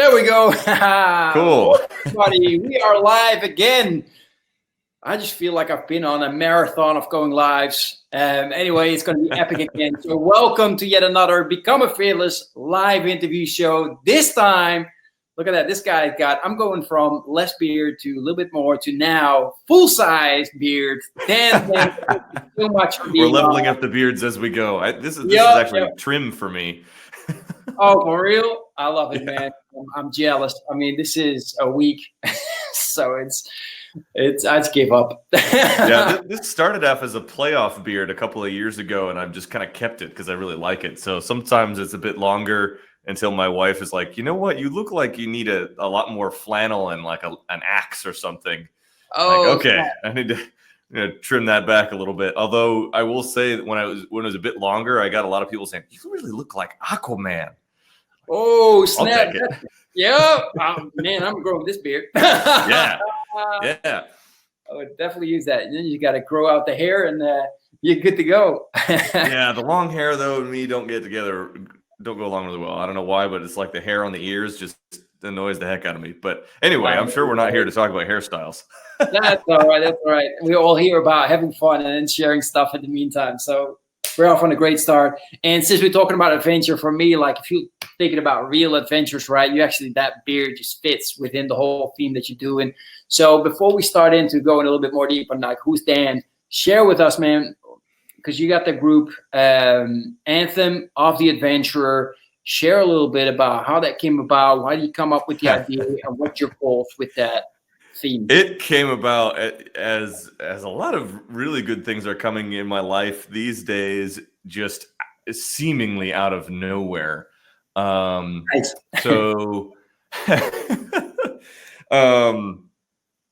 There we go. Cool. Everybody, we are live again. I just feel like I've been on a marathon of going lives. Anyway, it's going to be epic again. So welcome to yet another Become a Fearless live interview show. This time, look at that. This guy I'm going from less beard to a little bit more to now full-size beard. Dan, thank you so much for being We're leveling up the beards as we go. This is actually trim for me. Oh, for real? I love it, man. I'm jealous. I mean, this is a week, so I just gave up. Yeah, this started off as a playoff beard a couple of years ago, and I've just kind of kept it because I really like it. So sometimes it's a bit longer until my wife is like, you know what? You look like you need a lot more flannel and like an axe or something. Oh, like, okay, I need to trim that back a little bit. Although I will say that when it was a bit longer, I got a lot of people saying, you really look like Aquaman. Oh, snap. Yeah. Man, I'm growing this beard. Yeah. I would definitely use that. And then you got to grow out the hair and you're good to go. Yeah, the long hair, though, and me don't go along really well. I don't know why, but it's like the hair on the ears just annoys the heck out of me. But anyway, I'm sure we're not here to talk about hairstyles. That's all right. That's all right. We're all here about having fun and then sharing stuff in the meantime. So we're off on a great start. And since we're talking about adventure, for me, like if you're thinking about real adventures, right, that beard just fits within the whole theme that you're doing. So before we start into going a little bit more deep on like who's Dan, share with us, man, because you got the group Anthem of the Adventurer. Share a little bit about how that came about. Why did you come up with the idea and what's your goals with that theme? It came about as a lot of really good things are coming in my life these days, just seemingly out of nowhere. Nice. So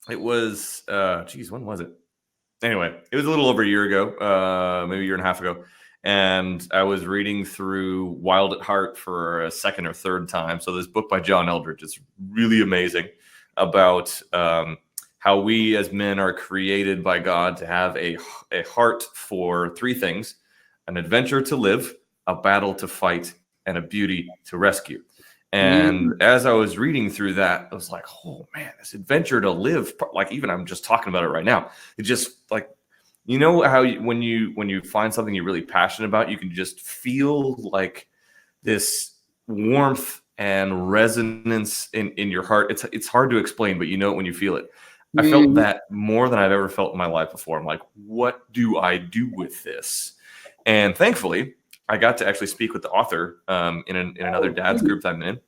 it was when was it? Anyway, it was a little over a year ago, maybe a year and a half ago. And I was reading through Wild at Heart for a second or third time. So this book by John Eldredge is really amazing about how we as men are created by God to have a heart for three things: an adventure to live, a battle to fight, and a beauty to rescue. And as I was reading through that, I was like, oh man, this adventure to live, like even I'm just talking about it right now. It just like, you know how when you find something you're really passionate about, you can just feel like this warmth and resonance in your heart. It's hard to explain, but you know it when you feel it. I felt that more than I've ever felt in my life before. I'm like, what do I do with this? And thankfully, I got to actually speak with the author in another dad's group that I'm in.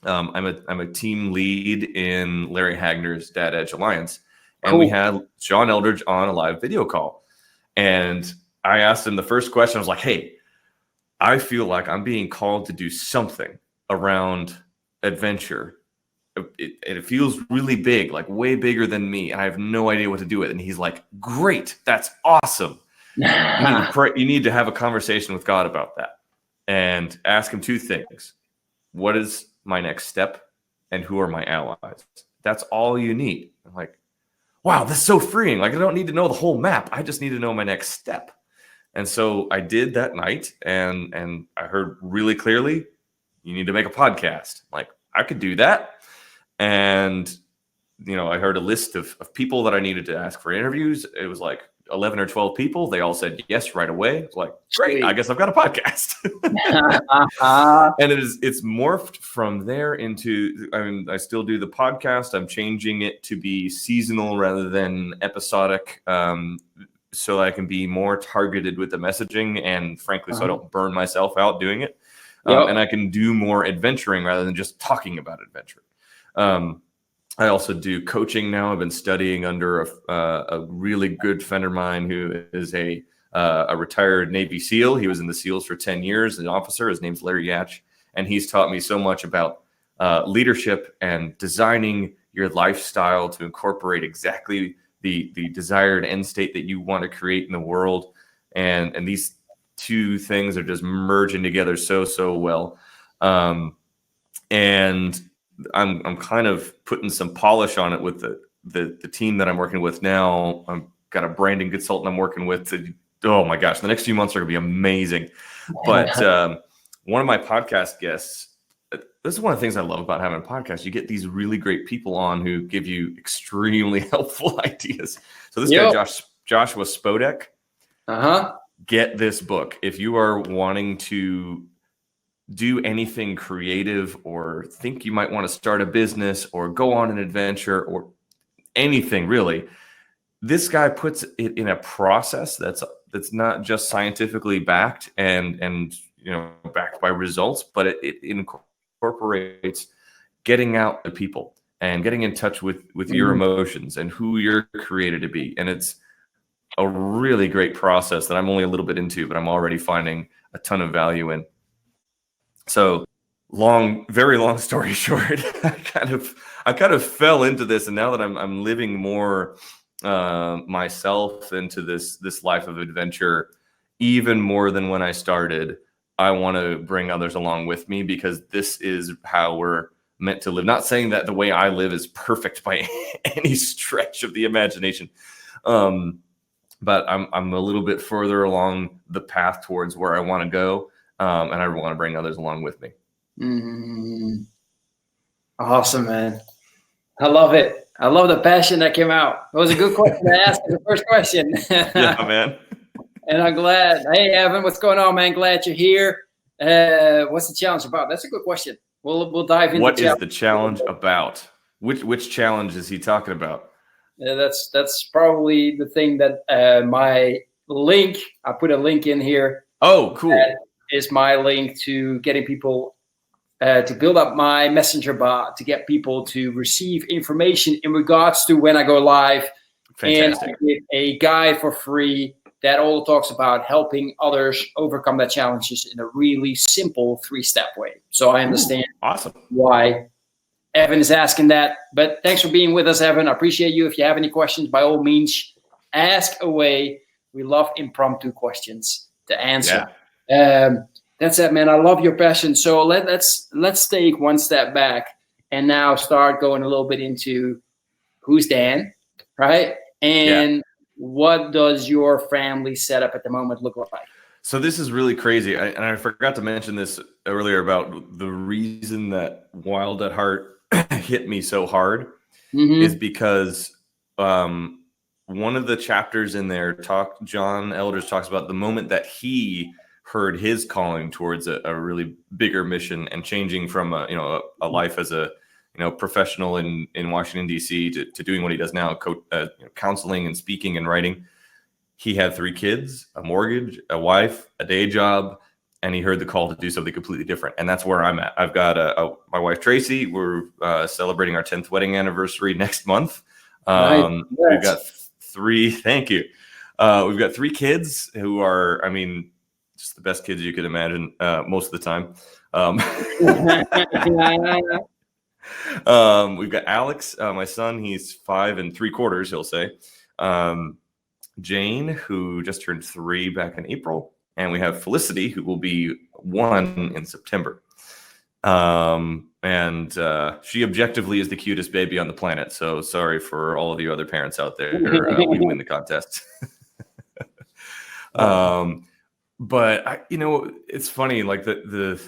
I'm a team lead in Larry Hagner's Dad Edge Alliance. And we had John Eldredge on a live video call. And I asked him the first question. I was like, hey, I feel like I'm being called to do something around adventure. It feels really big, like way bigger than me. And I have no idea what to do with it. And he's like, great, that's awesome. You need to have a conversation with God about that and ask him two things. What is my next step? And who are my allies? That's all you need. I'm like, wow, that's so freeing. Like, I don't need to know the whole map. I just need to know my next step. And so I did that night, and I heard really clearly, you need to make a podcast. Like, I could do that. And, I heard a list of people that I needed to ask for interviews. It was like 11 or 12 people. They all said yes right away. It's like, great, I guess I've got a podcast. And it's morphed from there into, I still do the podcast. I'm changing it to be seasonal rather than episodic, so that I can be more targeted with the messaging, and frankly, so I don't burn myself out doing it. And I can do more adventuring rather than just talking about adventure. I also do coaching now. I've been studying under a really good friend of mine who is a retired Navy SEAL. He was in the SEALs for 10 years, an officer. His name's Larry Yatch. And he's taught me so much about leadership and designing your lifestyle to incorporate exactly the desired end state that you want to create in the world. And these two things are just merging together so well. And I'm kind of putting some polish on it with the team that I'm working with now. I've got a branding consultant I'm working with. Oh my gosh, the next few months are going to be amazing. But one of my podcast guests this is one of the things I love about having a podcast. You get these really great people on who give you extremely helpful ideas. So this guy, Joshua Spodek, get this book. If you are wanting to do anything creative or think you might want to start a business or go on an adventure or anything really, this guy puts it in a process that's not just scientifically backed and backed by results, but it incorporates getting out to people and getting in touch with your emotions and who you're created to be. And it's a really great process that I'm only a little bit into, but I'm already finding a ton of value in. So very long story short, I kind of fell into this, and now that I'm living more myself into this life of adventure, even more than when I started, I want to bring others along with me, because this is how we're meant to live. Not saying that the way I live is perfect by any stretch of the imagination, but I'm a little bit further along the path towards where I want to go. And I want to bring others along with me. Awesome, man. I love it. I love the passion that came out. It was a good question to ask as the first question. Yeah, man. And I'm glad. Hey, Evan, what's going on, man? Glad you're here. What's the challenge about? That's a good question. We'll dive into what is the challenge about? Which challenge is he talking about? That's probably the thing that my link. I put a link in here. Oh, cool. Is my link to getting people to build up my messenger bot, to get people to receive information in regards to when I go live. Fantastic. And I give a guide for free that all talks about helping others overcome their challenges in a really simple 3-step way. So I understand why Evan is asking that. But thanks for being with us, Evan. I appreciate you. If you have any questions, by all means, ask away. We love impromptu questions to answer. Yeah. That's it, man. I love your passion. So let's take one step back and now start going a little bit into who's Dan, right? And what does your family setup at the moment look like? So this is really crazy. I forgot to mention this earlier about the reason that Wild at Heart hit me so hard is because one of the chapters in there, John Elders talks about the moment that he heard his calling towards a really bigger mission and changing from a life as a professional in Washington D.C. to doing what he does now, counseling and speaking and writing. He had 3 kids, a mortgage, a wife, a day job, and he heard the call to do something completely different. And that's where I'm at. I've got my wife Tracy. We're celebrating our 10th wedding anniversary next month. We've got 3. Thank you. We've got 3 kids who are, just the best kids you could imagine most of the time. We've got Alex, my son. He's 5 3/4, he'll say. Jane, who just turned 3 back in April. And we have Felicity, who will be 1 in September. And she objectively is the cutest baby on the planet. So sorry for all of you other parents out there. We win the contest. But it's funny, like the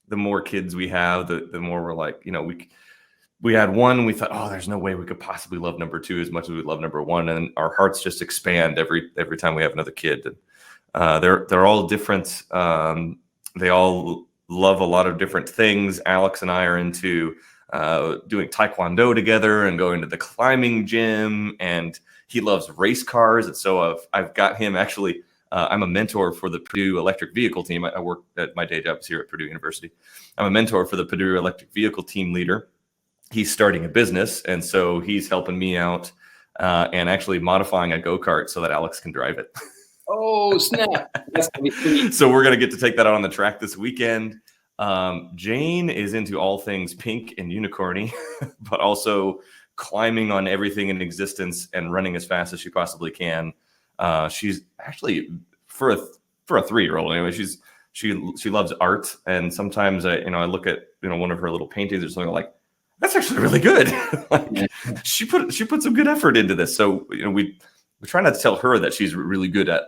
more kids we have, the more we're like, we had 1, we thought, oh, there's no way we could possibly love number 2 as much as we love number 1. And our hearts just expand every time we have another kid. And they're all different. They all love a lot of different things. Alex and I are into doing Taekwondo together and going to the climbing gym, and he loves race cars. And so I've got him actually. I'm a mentor for the Purdue electric vehicle team. I work at my day job is here at Purdue University. I'm a mentor for the Purdue electric vehicle team leader. He's starting a business, and so he's helping me out and actually modifying a go-kart so that Alex can drive it. Oh, snap. That's gonna be sweet. So we're going to get to take that out on the track this weekend. Jane is into all things pink and unicorny, but also climbing on everything in existence and running as fast as she possibly can. She's actually for a 3-year-old anyway. She loves art, and sometimes I look at one of her little paintings or something like, that's actually really good. She put some good effort into this. So we try not to tell her that she's really good at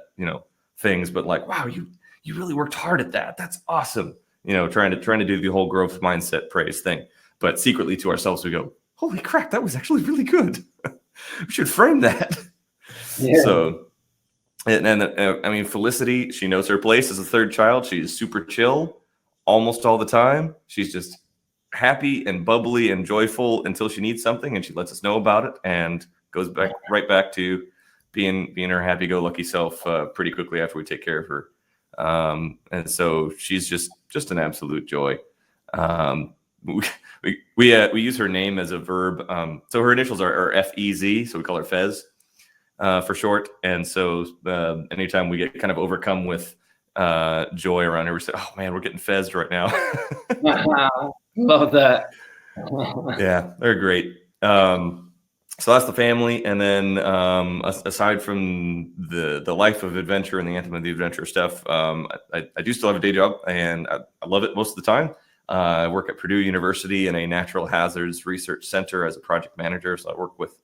things, but like, wow, you really worked hard at that. That's awesome. trying to do the whole growth mindset praise thing. But secretly to ourselves, we go, holy crap, that was actually really good. We should frame that. Yeah. So, and I mean, Felicity, she knows her place as a third child. She's super chill almost all the time. She's just happy and bubbly and joyful until she needs something, and she lets us know about it and goes right back to being her happy-go-lucky self pretty quickly after we take care of her. And so she's just an absolute joy. We use her name as a verb. So her initials are FEZ, so we call her Fez for short. And so anytime we get kind of overcome with joy around her, we say, "Oh man, we're getting Fez right now." Love that. Yeah, they're great. So that's the family, and then aside from the life of adventure and the Anthem of the Adventurer stuff, I do still have a day job, and I love it most of the time. I work at Purdue University in a natural hazards research center as a project manager. So I work with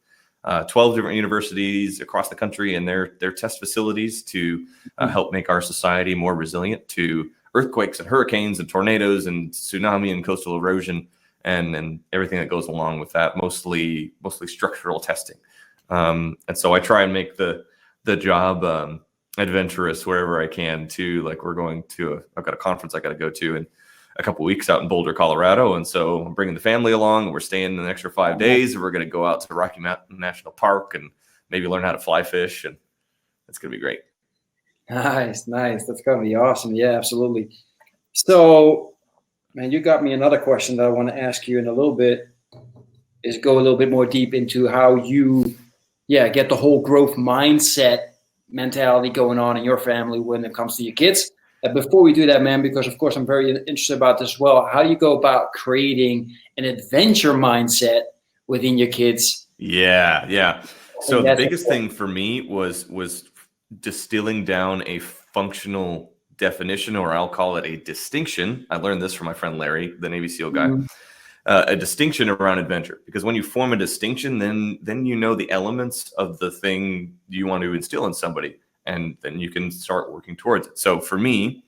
12 different universities across the country and their test facilities to help make our society more resilient to earthquakes and hurricanes and tornadoes and tsunami and coastal erosion and everything that goes along with that, mostly structural testing. And so I try and make the job adventurous wherever I can too. Like I've got a conference I got to go to in a couple of weeks out in Boulder, Colorado. And so I'm bringing the family along, and we're staying an extra 5 days, and we're going to go out to Rocky Mountain National Park and maybe learn how to fly fish. And it's going to be great. Nice. That's going to be awesome. Yeah, absolutely. So, man, you got me another question that I want to ask you in a little bit, is go a little bit more deep into how you, get the whole growth mindset mentality going on in your family when it comes to your kids. Before we do that, man, because of course I'm very interested about this as well. How do you go about creating an adventure mindset within your kids? Yeah. So the biggest thing for me was distilling down a functional definition, or I'll call it a distinction. I learned this from my friend Larry, the Navy SEAL guy. A distinction around adventure, because when you form a distinction, then you know the elements of the thing you want to instill in somebody, and then you can start working towards it. So for me,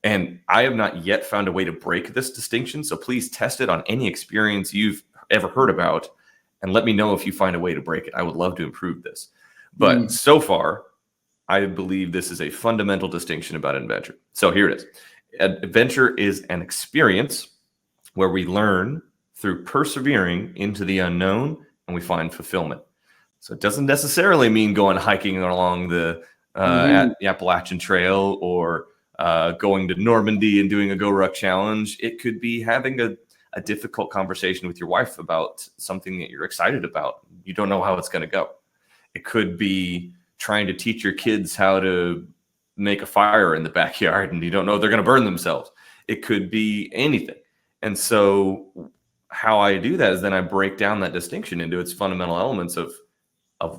and I have not yet found a way to break this distinction, so please test it on any experience you've ever heard about and let me know if you find a way to break it. I would love to improve this. But so far, I believe this is a fundamental distinction about adventure. So here it is. Adventure is an experience where we learn through persevering into the unknown and we find fulfillment. So it doesn't necessarily mean going hiking along the Appalachian Trail or going to Normandy and doing a Go Ruck challenge. It could be having a difficult conversation with your wife about something that you're excited about. You don't know how it's going to go. It could be trying to teach your kids how to make a fire in the backyard and you don't know they're going to burn themselves. It could be anything. And so how I do that is then I break down that distinction into its fundamental elements of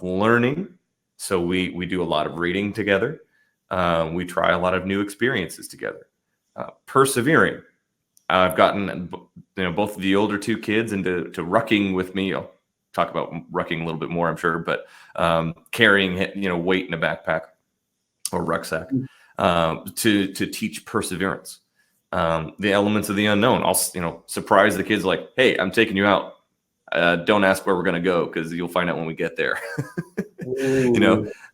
learning. So we do a lot of reading together. We try a lot of new experiences together. Persevering. I've gotten both of the older two kids into rucking with me. I'll talk about rucking a little bit more, I'm sure, but carrying weight in a backpack or rucksack to teach perseverance. The elements of the unknown. I'll surprise the kids like, hey, I'm taking you out. Don't ask where we're going to go because you'll find out when we get there.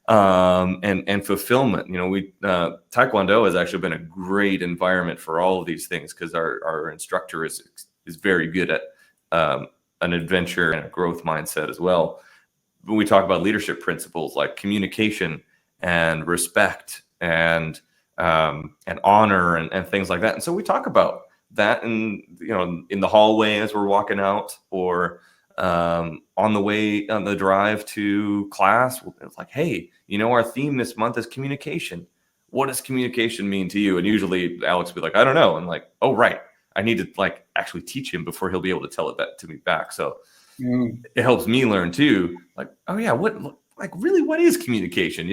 And fulfillment. Taekwondo has actually been a great environment for all of these things because our instructor is very good at an adventure and a growth mindset as well. When we talk about leadership principles like communication and respect and honor and things like that. And so we talk about that in the hallway as we're walking out or on the drive to class. It's like, hey, our theme this month is communication. What does communication mean to you? And usually Alex will be like, I don't know. And like, oh, right. I need to actually teach him before he'll be able to tell it back to me back. So it helps me learn too. Like, oh yeah, what is communication?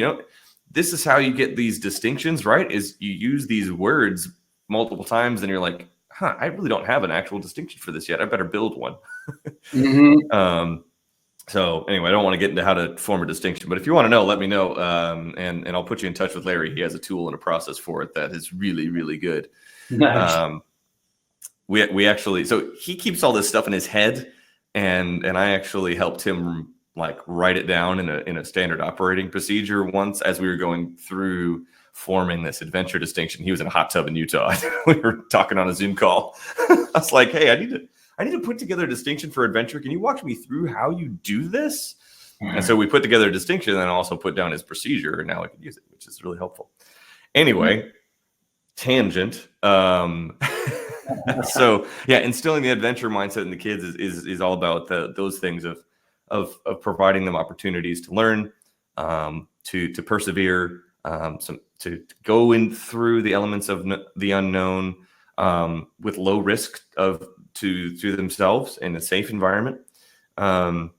This is how you get these distinctions, right? Is you use these words multiple times and you're like, I really don't have an actual distinction for this yet. I better build one. So anyway, I don't want to get into how to form a distinction, but if you want to know, let me know. And I'll put you in touch with Larry. He has a tool and a process for it that is really, really good. Nice. we actually, so he keeps all this stuff in his head, and I actually helped him like write it down in a standard operating procedure once as we were going through forming this adventure distinction. He was in a hot tub in Utah. We were talking on a Zoom call. I was like, hey, I need to put together a distinction for adventure. Can you walk me through how you do this? And so we put together a distinction and also put down his procedure, and now I can use it, which is really helpful. Anyway, tangent. So yeah, instilling the adventure mindset in the kids is all about those things of providing them opportunities to learn, to persevere, to go in through the elements of the unknown with low risk to themselves in a safe environment, and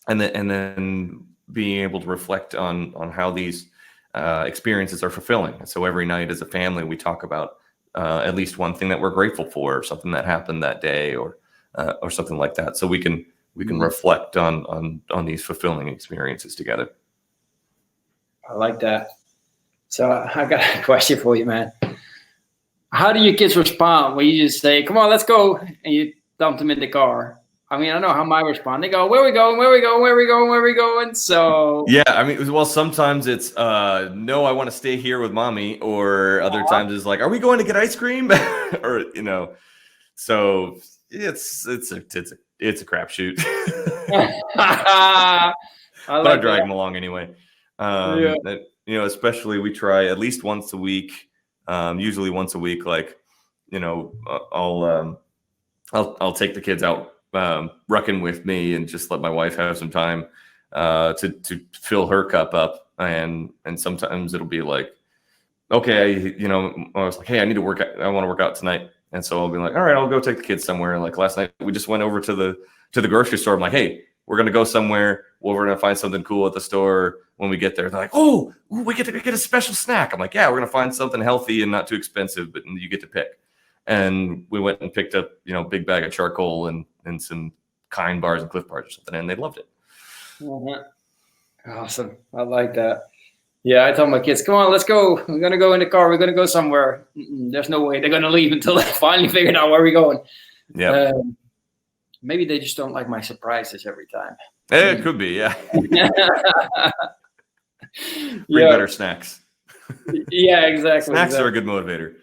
then being able to reflect on how these experiences are fulfilling. So every night as a family, we talk about at least one thing that we're grateful for, or something that happened that day, or something like that. So we can reflect on these fulfilling experiences together. I like that. So I got a question for you, man. How do your kids respond when you just say, "Come on, let's go," and you dump them in the car? I mean, I know how my respond. They go, "Where we going? Where we going? Where we going? Where we going?" So yeah, I mean, well, sometimes it's no, I want to stay here with mommy, or other times it's like, "Are we going to get ice cream?" Or so it's a crapshoot. But I drag them along anyway. Especially we try at least once a week, usually once a week. Like, I'll take the kids out rucking with me and just let my wife have some time to fill her cup up. And sometimes it'll be like, okay, I was like, hey, I want to work out tonight. And so I'll be like, all right, I'll go take the kids somewhere. Like last night, we just went over to the grocery store. I'm like, hey, we're going to go somewhere. We're going to find something cool at the store. When we get there, they're like, oh, we get to get a special snack. I'm like, yeah, we're going to find something healthy and not too expensive, but you get to pick. And we went and picked up, big bag of charcoal and some Kind bars and Cliff bars or something, and they loved it. Awesome. I like that. Yeah, I told my kids, come on, let's go. We're going to go in the car. We're going to go somewhere. There's no way they're going to leave until they finally figured out where we're going. Yeah. Maybe they just don't like my surprises every time. It could be, yeah. Bring better snacks. Yeah, exactly. Snacks are a good motivator.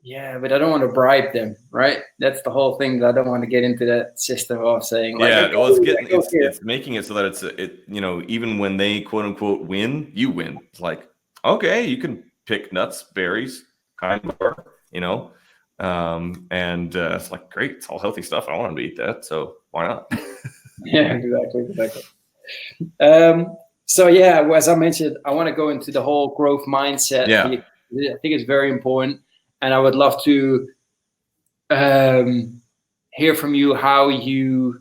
Yeah, but I don't want to bribe them, right? That's the whole thing. That I don't want to get into that system of saying, like, yeah, well, it's making it so that even when they quote unquote win, you win. It's like, okay, you can pick nuts, berries, Kind bar, and it's like, great, it's all healthy stuff. I want them to eat that, so why not? Yeah, exactly. So yeah, as I mentioned, I want to go into the whole growth mindset. Yeah. I think it's very important, and I would love to hear from you how you,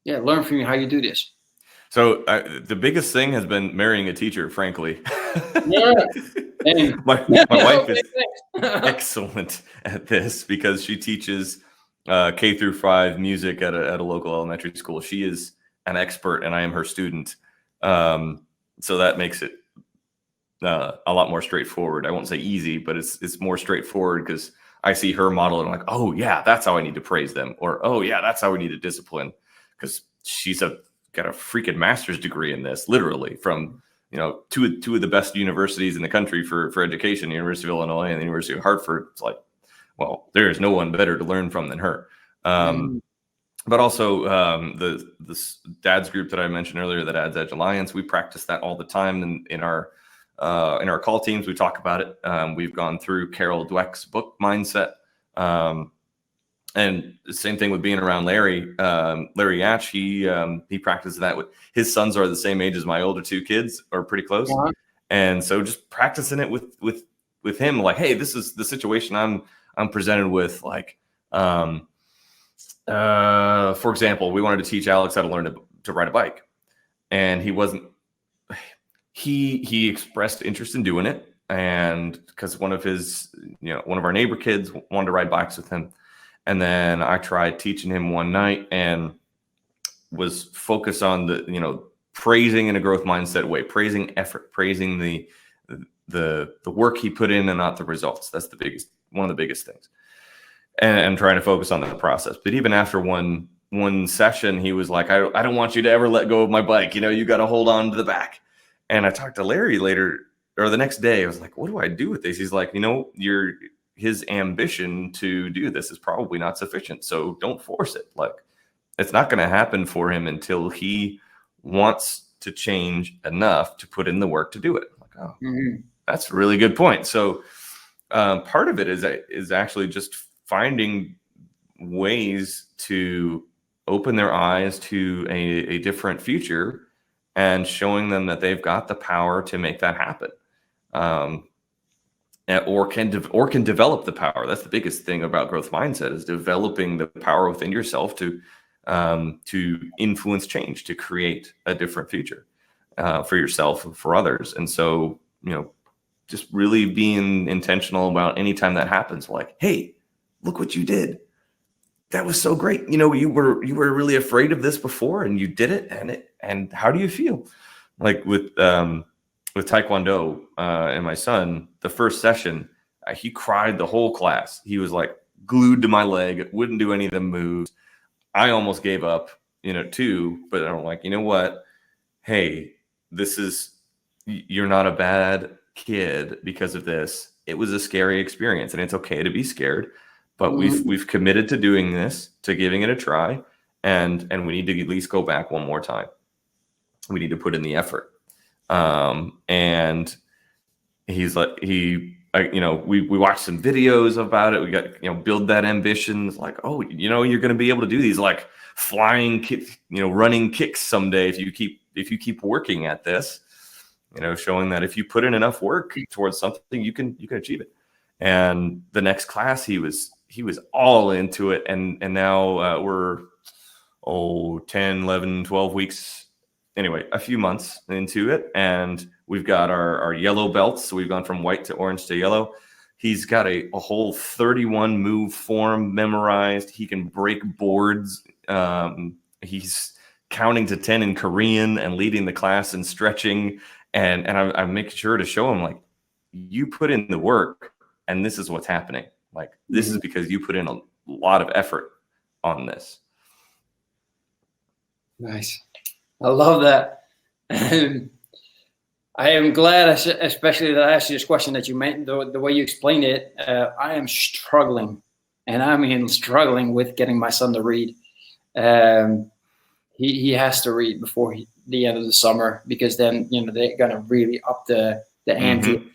learn from you how you do this. So the biggest thing has been marrying a teacher, frankly. Yeah. My wife is excellent at this because she teaches K through 5 music at a local elementary school. She is an expert, and I am her student. So that makes it a lot more straightforward. I won't say easy, but it's more straightforward because I see her model and I'm like, oh yeah, that's how I need to praise them, or oh yeah, that's how we need to discipline, because she's got a freaking master's degree in this, literally from two of the best universities in the country for education, the University of Illinois and the University of Hartford. It's like, well, there is no one better to learn from than her. But also the dads group that I mentioned earlier, the Dad's Edge Alliance, we practice that all the time in our call teams. We talk about it. We've gone through Carol Dweck's book Mindset, and the same thing with being around Larry Yatch. He practices that with his sons are the same age as my older 2 kids, or pretty close. Yeah. And so just practicing it with him, like, hey, this is the situation I'm presented with. Like, for example, we wanted to teach Alex how to learn to ride a bike, and he expressed interest in doing it, and because one of our neighbor kids wanted to ride bikes with him. And then I tried teaching him one night and was focused on the praising in a growth mindset way, praising effort, praising the work he put in and not the results. That's one of the biggest things. and trying to focus on the process. But even after one session, he was like, I don't want you to ever let go of my bike. You got to hold on to the back. And I talked to Larry later, or the next day. I was like, what do I do with this? He's like, his ambition to do this is probably not sufficient. So don't force it. Like, it's not going to happen for him until he wants to change enough to put in the work to do it. I'm like, oh, that's a really good point. So part of it is actually just finding ways to open their eyes to a different future and showing them that they've got the power to make that happen. Or can develop the power. That's the biggest thing about growth mindset, is developing the power within yourself to influence change, to create a different future for yourself and for others. And so, just really being intentional about anytime that happens, like, hey, look what you did. That was so great. You were really afraid of this before, and you did it. And how do you feel? Like with Taekwondo and my son, the first session, he cried the whole class. He was like glued to my leg, wouldn't do any of the moves. I almost gave up, too. But I'm like, you know what? Hey, you're not a bad kid because of this. It was a scary experience, and it's okay to be scared. But we've committed to doing this, to giving it a try, and we need to at least go back one more time. We need to put in the effort. And he's like, we watched some videos about it. We got, build that ambition. It's like, oh, you're going to be able to do these like flying running kicks someday if you keep working at this, showing that if you put in enough work towards something, you can achieve it. And the next class, he was all into it. And now we're 10, 11, 12 weeks. Anyway, a few months into it, and we've got our yellow belts. So we've gone from white to orange to yellow. He's got a whole 31 move form memorized. He can break boards. He's counting to 10 in Korean and leading the class and stretching. And I'm making sure to show him, like, you put in the work, and this is what's happening. Like, this is because you put in a lot of effort on this. Nice. I love that. I am glad, especially that I asked you this question, that you made the way you explained it. I am struggling, and I mean struggling with getting my son to read. He has to read before the end of the summer, because then they're gonna really up the ante.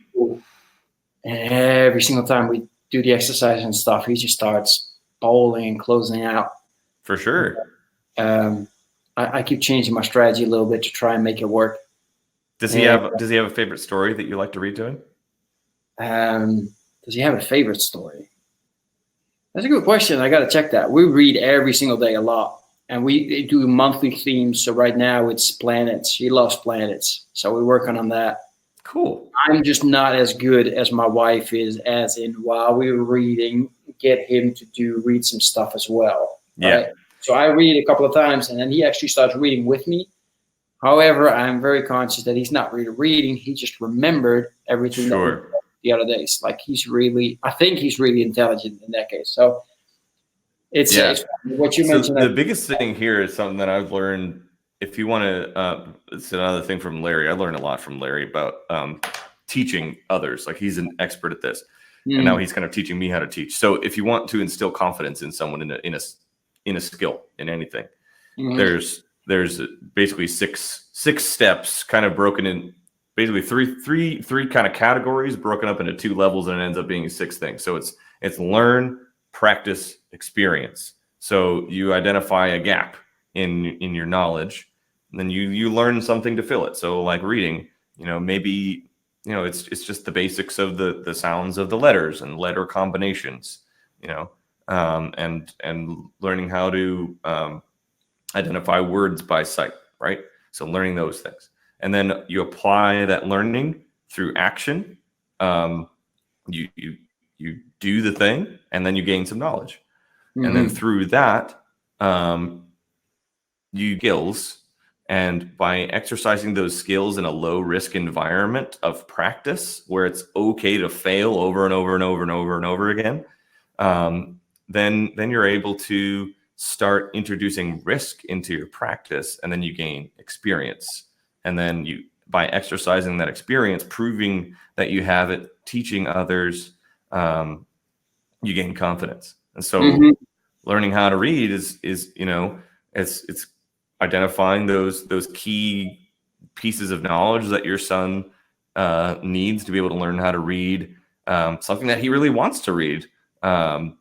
And every single time we do the exercise and stuff, he just starts bowling and closing out. For sure. I keep changing my strategy a little bit to try and make it work. Does he have a favorite story that you like to read to him? Does he have a favorite story? That's a good question. I got to check that. We read every single day a lot, and we do monthly themes. So right now it's planets. He loves planets, so we're working on that. Cool. I'm just not as good as my wife is, as in while we were reading, get him to read some stuff as well. Yeah. Right? So I read a couple of times, and then he actually starts reading with me. However, I'm very conscious that he's not really reading. He just remembered everything that we did the other days. Like, I think he's really intelligent in that case. So it's what you mentioned. The biggest thing here is something that I've learned. If you want to, it's another thing from Larry. I learned a lot from Larry about teaching others. Like, he's an expert at this, and now he's kind of teaching me how to teach. So if you want to instill confidence in someone in a skill, in anything, there's basically six steps, kind of broken in, basically three kind of categories broken up into 2 levels, and it ends up being 6 things. So it's learn, practice, experience. So you identify a gap in your knowledge, and then you learn something to fill it. So like reading, maybe it's just the basics of the sounds of the letters and letter combinations, and learning how to identify words by sight, right? So learning those things, and then you apply that learning through action. You do the thing, and then you gain some knowledge, and then through that, you skills. And by exercising those skills in a low risk environment of practice, where it's okay to fail over and over and over and over and over again, then you're able to start introducing risk into your practice, and then you gain experience. And then you, by exercising that experience, proving that you have it, teaching others, you gain confidence. And so learning how to read is it's identifying those key pieces of knowledge that your son needs to be able to learn how to read something that he really wants to read.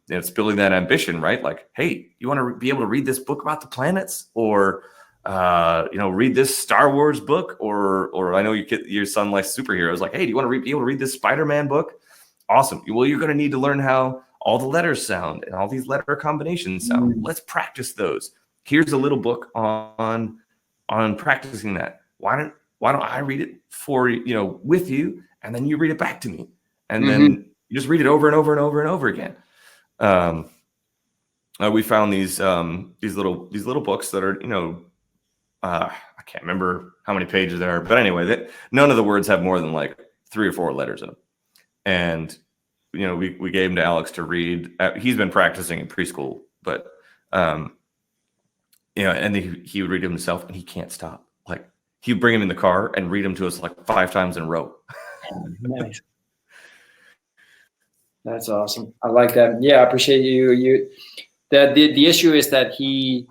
It's building that ambition, right? Like, hey, you want to be able to read this book about the planets, or read this Star Wars book, or I know your son likes superheroes. Like, hey, do you want to be able to read this Spider-Man book? Awesome. Well, you're going to need to learn how all the letters sound and all these letter combinations sound. Let's practice those. Here's a little book on practicing that. Why don't I read it with you, and then you read it back to me, and then you just read it over and over and over and over again. We found these little books that are I can't remember how many pages there are, but anyway, none of the words have more than like 3 or 4 letters in them. And we gave him to Alex to read. He's been practicing in preschool, but and he would read them himself, and he can't stop. Like, he'd bring him in the car and read them to us like 5 times in a row. Nice. That's awesome. I like that. Yeah, I appreciate you. The issue is that he,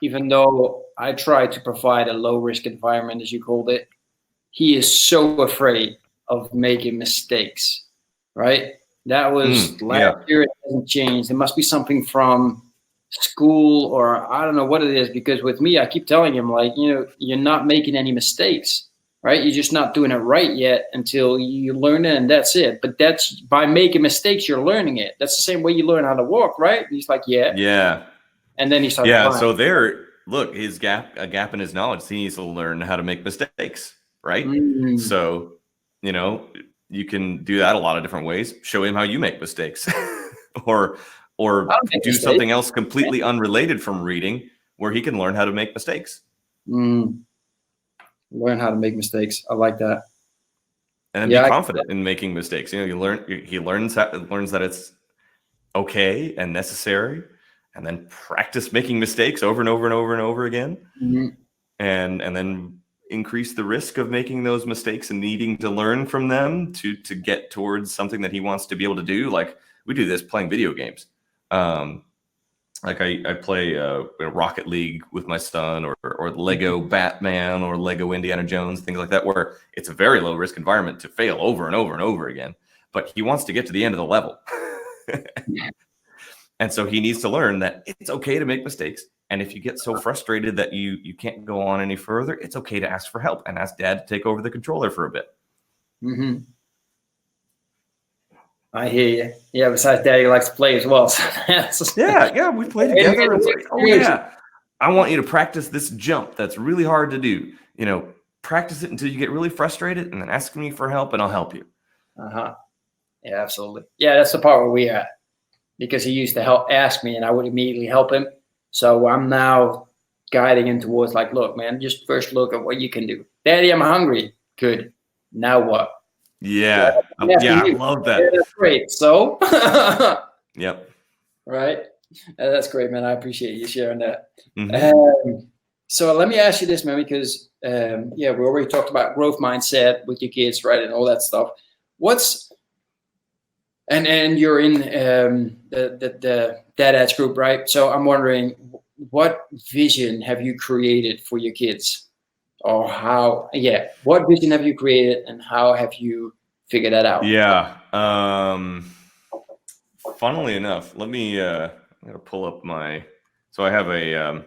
even though I try to provide a low risk environment, as you called it, he is so afraid of making mistakes. Right? That was last year. It hasn't changed. It must be something from school, or I don't know what it is, because with me, I keep telling him, like, you're not making any mistakes, right? You're just not doing it right yet until you learn it, and that's it. But that's by making mistakes, you're learning it. That's the same way you learn how to walk, right? And he's like, yeah. And then he starts flying. So look, a gap in his knowledge. He needs to learn how to make mistakes, right? So, you can do that a lot of different ways. Show him how you make mistakes, or do something else completely unrelated from reading, where he can learn how to make mistakes. Learn how to make mistakes. I like that. And be confident in making mistakes. He learns that it's okay and necessary, and then practice making mistakes over and over and over and over again, and then increase the risk of making those mistakes and needing to learn from them to get towards something that he wants to be able to do. Like, we do this playing video games. Like I play Rocket League with my son, or Lego Batman, or Lego Indiana Jones, things like that, where it's a very low risk environment to fail over and over and over again. But he wants to get to the end of the level. And so he needs to learn that it's okay to make mistakes. And if you get so frustrated that you can't go on any further, it's okay to ask for help and ask Dad to take over the controller for a bit. I hear you. Yeah, besides Daddy likes to play as well. So we play together. It's like, I want you to practice this jump that's really hard to do. Practice it until you get really frustrated, and then ask me for help, and I'll help you. Yeah, absolutely. Yeah, that's the part where we are. Because he used to ask me, and I would immediately help him. So I'm now guiding him towards, like, look, man, just first look at what you can do. Daddy, I'm hungry. Good. Now what? Yeah, I love that. Yeah, that's great. So, yep. Right. That's great, man. I appreciate you sharing that. So let me ask you this, man, because we already talked about growth mindset with your kids, right, and all that stuff. And you're in the Dad Edge group, right? So I'm wondering, what vision have you created for your kids? Or what vision have you created, and how have you figured that out? Yeah. Funnily enough, let me I'm gonna pull up so I have a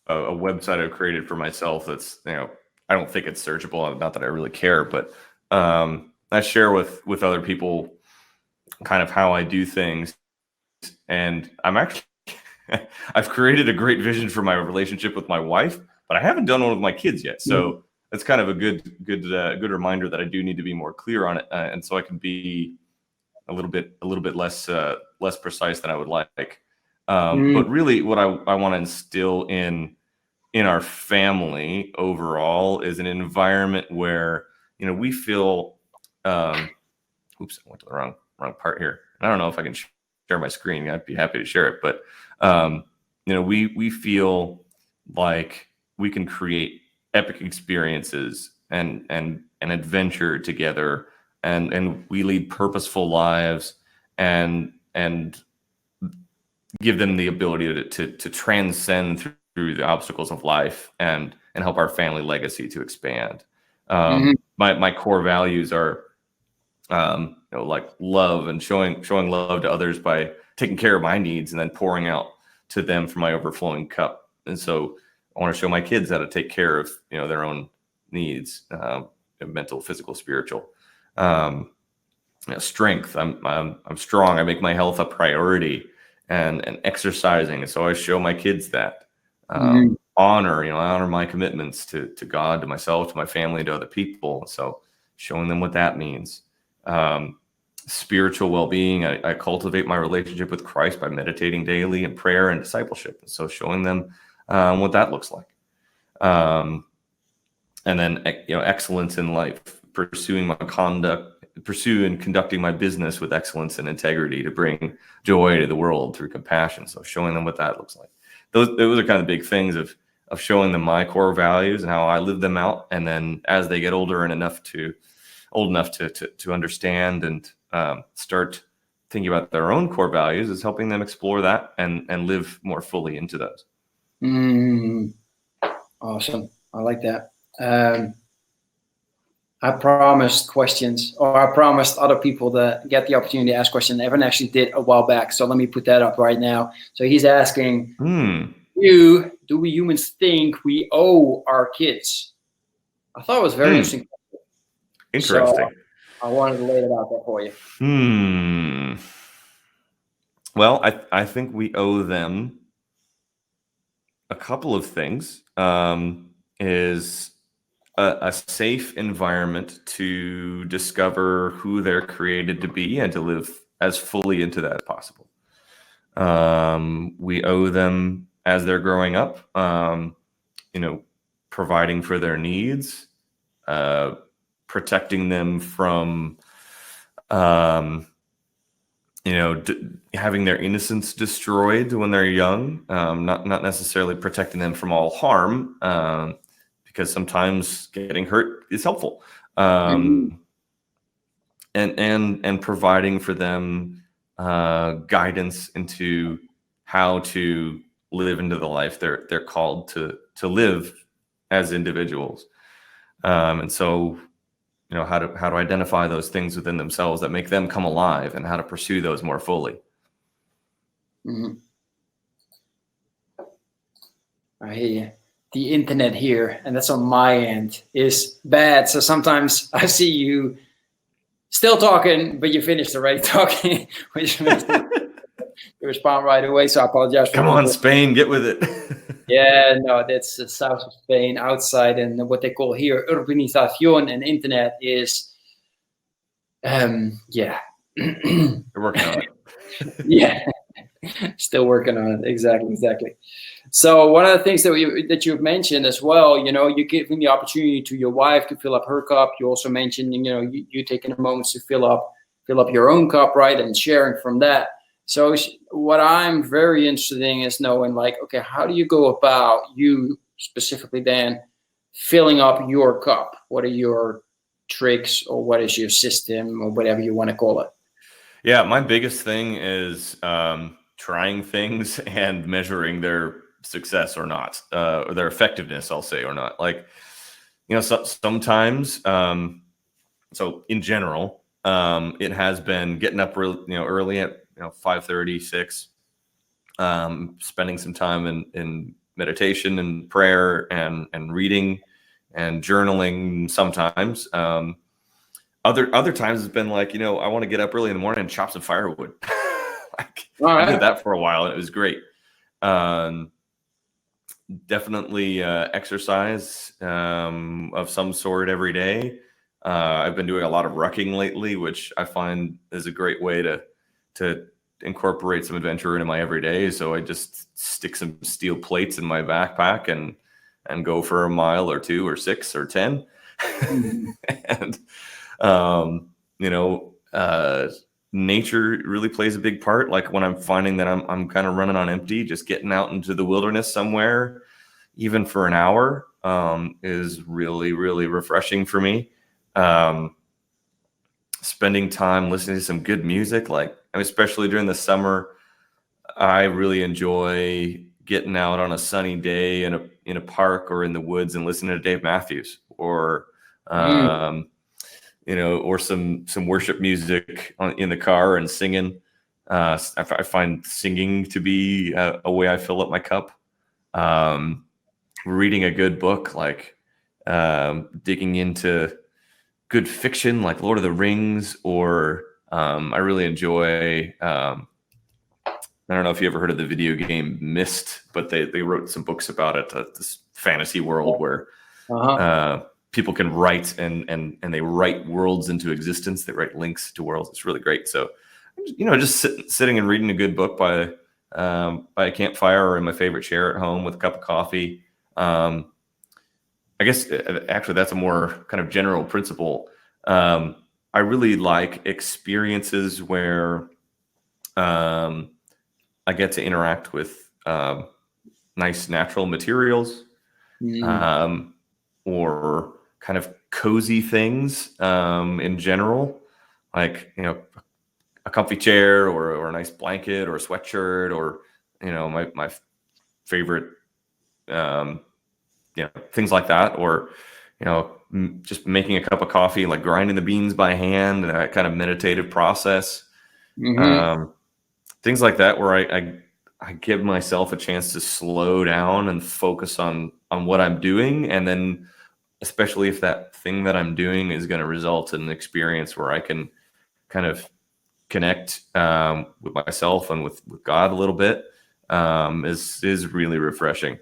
website I've created for myself that's, I don't think it's searchable, not that I really care, but I share with other people kind of how I do things. And I've created a great vision for my relationship with my wife, but I haven't done one with my kids yet. So it's kind of a good reminder that I do need to be more clear on it, and so I can be a little bit less precise than I would like. But really, what I want to instill in our family overall is an environment where we feel. Oops, I went to the wrong part here. I don't know if I can share my screen, I'd be happy to share it. But we feel like we can create epic experiences and an adventure together, and we lead purposeful lives and give them the ability to transcend through the obstacles of life and help our family legacy to expand. My core values are like love and showing love to others by taking care of my needs and then pouring out to them from my overflowing cup. And so I want to show my kids how to take care of their own needs, mental, physical, spiritual. Strength. I'm strong. I make my health a priority, and exercising. And so I show my kids that. Honor. I honor my commitments to God, to myself, to my family, to other people. So showing them what that means. Spiritual well-being. I cultivate my relationship with Christ by meditating daily in prayer and discipleship. And so showing them what that looks like. And then excellence in life, pursuing and conducting my business with excellence and integrity to bring joy to the world through compassion. So showing them what that looks like. Those are kind of big things of showing them my core values and how I live them out. And then as they get older and old enough to understand and start thinking about their own core values, is helping them explore that and live more fully into those. Awesome. I like that. I promised questions, or I promised other people to get the opportunity to ask questions. Evan actually did a while back, so let me put that up right now. So he's asking, do we humans think we owe our kids? I thought it was very interesting. Interesting. So I wanted to lay it out there for you. Well, I think we owe them a couple of things. Is a safe environment to discover who they're created to be and to live as fully into that as possible. We owe them as they're growing up, providing for their needs, protecting them from, having their innocence destroyed when they're young, not necessarily protecting them from all harm, because sometimes getting hurt is helpful, and providing for them guidance into how to live into the life they're called to live as individuals, and so how to identify those things within themselves that make them come alive and how to pursue those more fully. I hear you. The internet here, and that's on my end, is bad. So sometimes I see you still talking, but you finished already talking, which makes me respond right away. So I apologize. Come on, Spain, get with it. Yeah, no, that's the south of Spain, outside, and what they call here urbanización, and internet is, You're working on it. Yeah, still working on it. Exactly. So one of the things that you've mentioned as well, you're giving the opportunity to your wife to fill up her cup. You also mentioned, you taking a moment to fill up your own cup, right, and sharing from that. So what I'm very interested in is knowing, like, okay, how do you go about, you specifically, Dan, filling up your cup? What are your tricks, or what is your system, or whatever you want to call it? Yeah, my biggest thing is trying things and measuring their success or not, or their effectiveness, I'll say, or not. Like, sometimes, so in general, it has been getting up early at 5:30, 6, spending some time in meditation and prayer and reading and journaling sometimes. Other times it's been like, I want to get up early in the morning and chop some firewood. I did that for a while, and it was great. Definitely exercise of some sort every day. I've been doing a lot of rucking lately, which I find is a great way to incorporate some adventure into my everyday. So I just stick some steel plates in my backpack and go for a mile or 2 or 6 or 10. And nature really plays a big part. Like when I'm finding that I'm kind of running on empty, just getting out into the wilderness somewhere, even for an hour, is really, really refreshing for me. Spending time listening to some good music, like especially during the summer, I really enjoy getting out on a sunny day in a park or in the woods and listening to Dave Matthews or or some worship music in the car and singing. I find singing to be a way I fill up my cup. Reading a good book, like digging into good fiction like Lord of the Rings, or I really enjoy I don't know if you ever heard of the video game Myst, but they wrote some books about it, this fantasy world where people can write and they write worlds into existence. They write links to worlds. It's really great. So, just sitting and reading a good book by a campfire or in my favorite chair at home with a cup of coffee. I guess actually that's a more kind of general principle. I really like experiences where I get to interact with nice natural materials, or kind of cozy things in general, like a comfy chair or a nice blanket or a sweatshirt, or my favorite things like that, or just making a cup of coffee, like grinding the beans by hand, that kind of meditative process. Things like that, where I give myself a chance to slow down and focus on what I'm doing. And then especially if that thing that I'm doing is going to result in an experience where I can kind of connect with myself and with God a little bit, is really refreshing.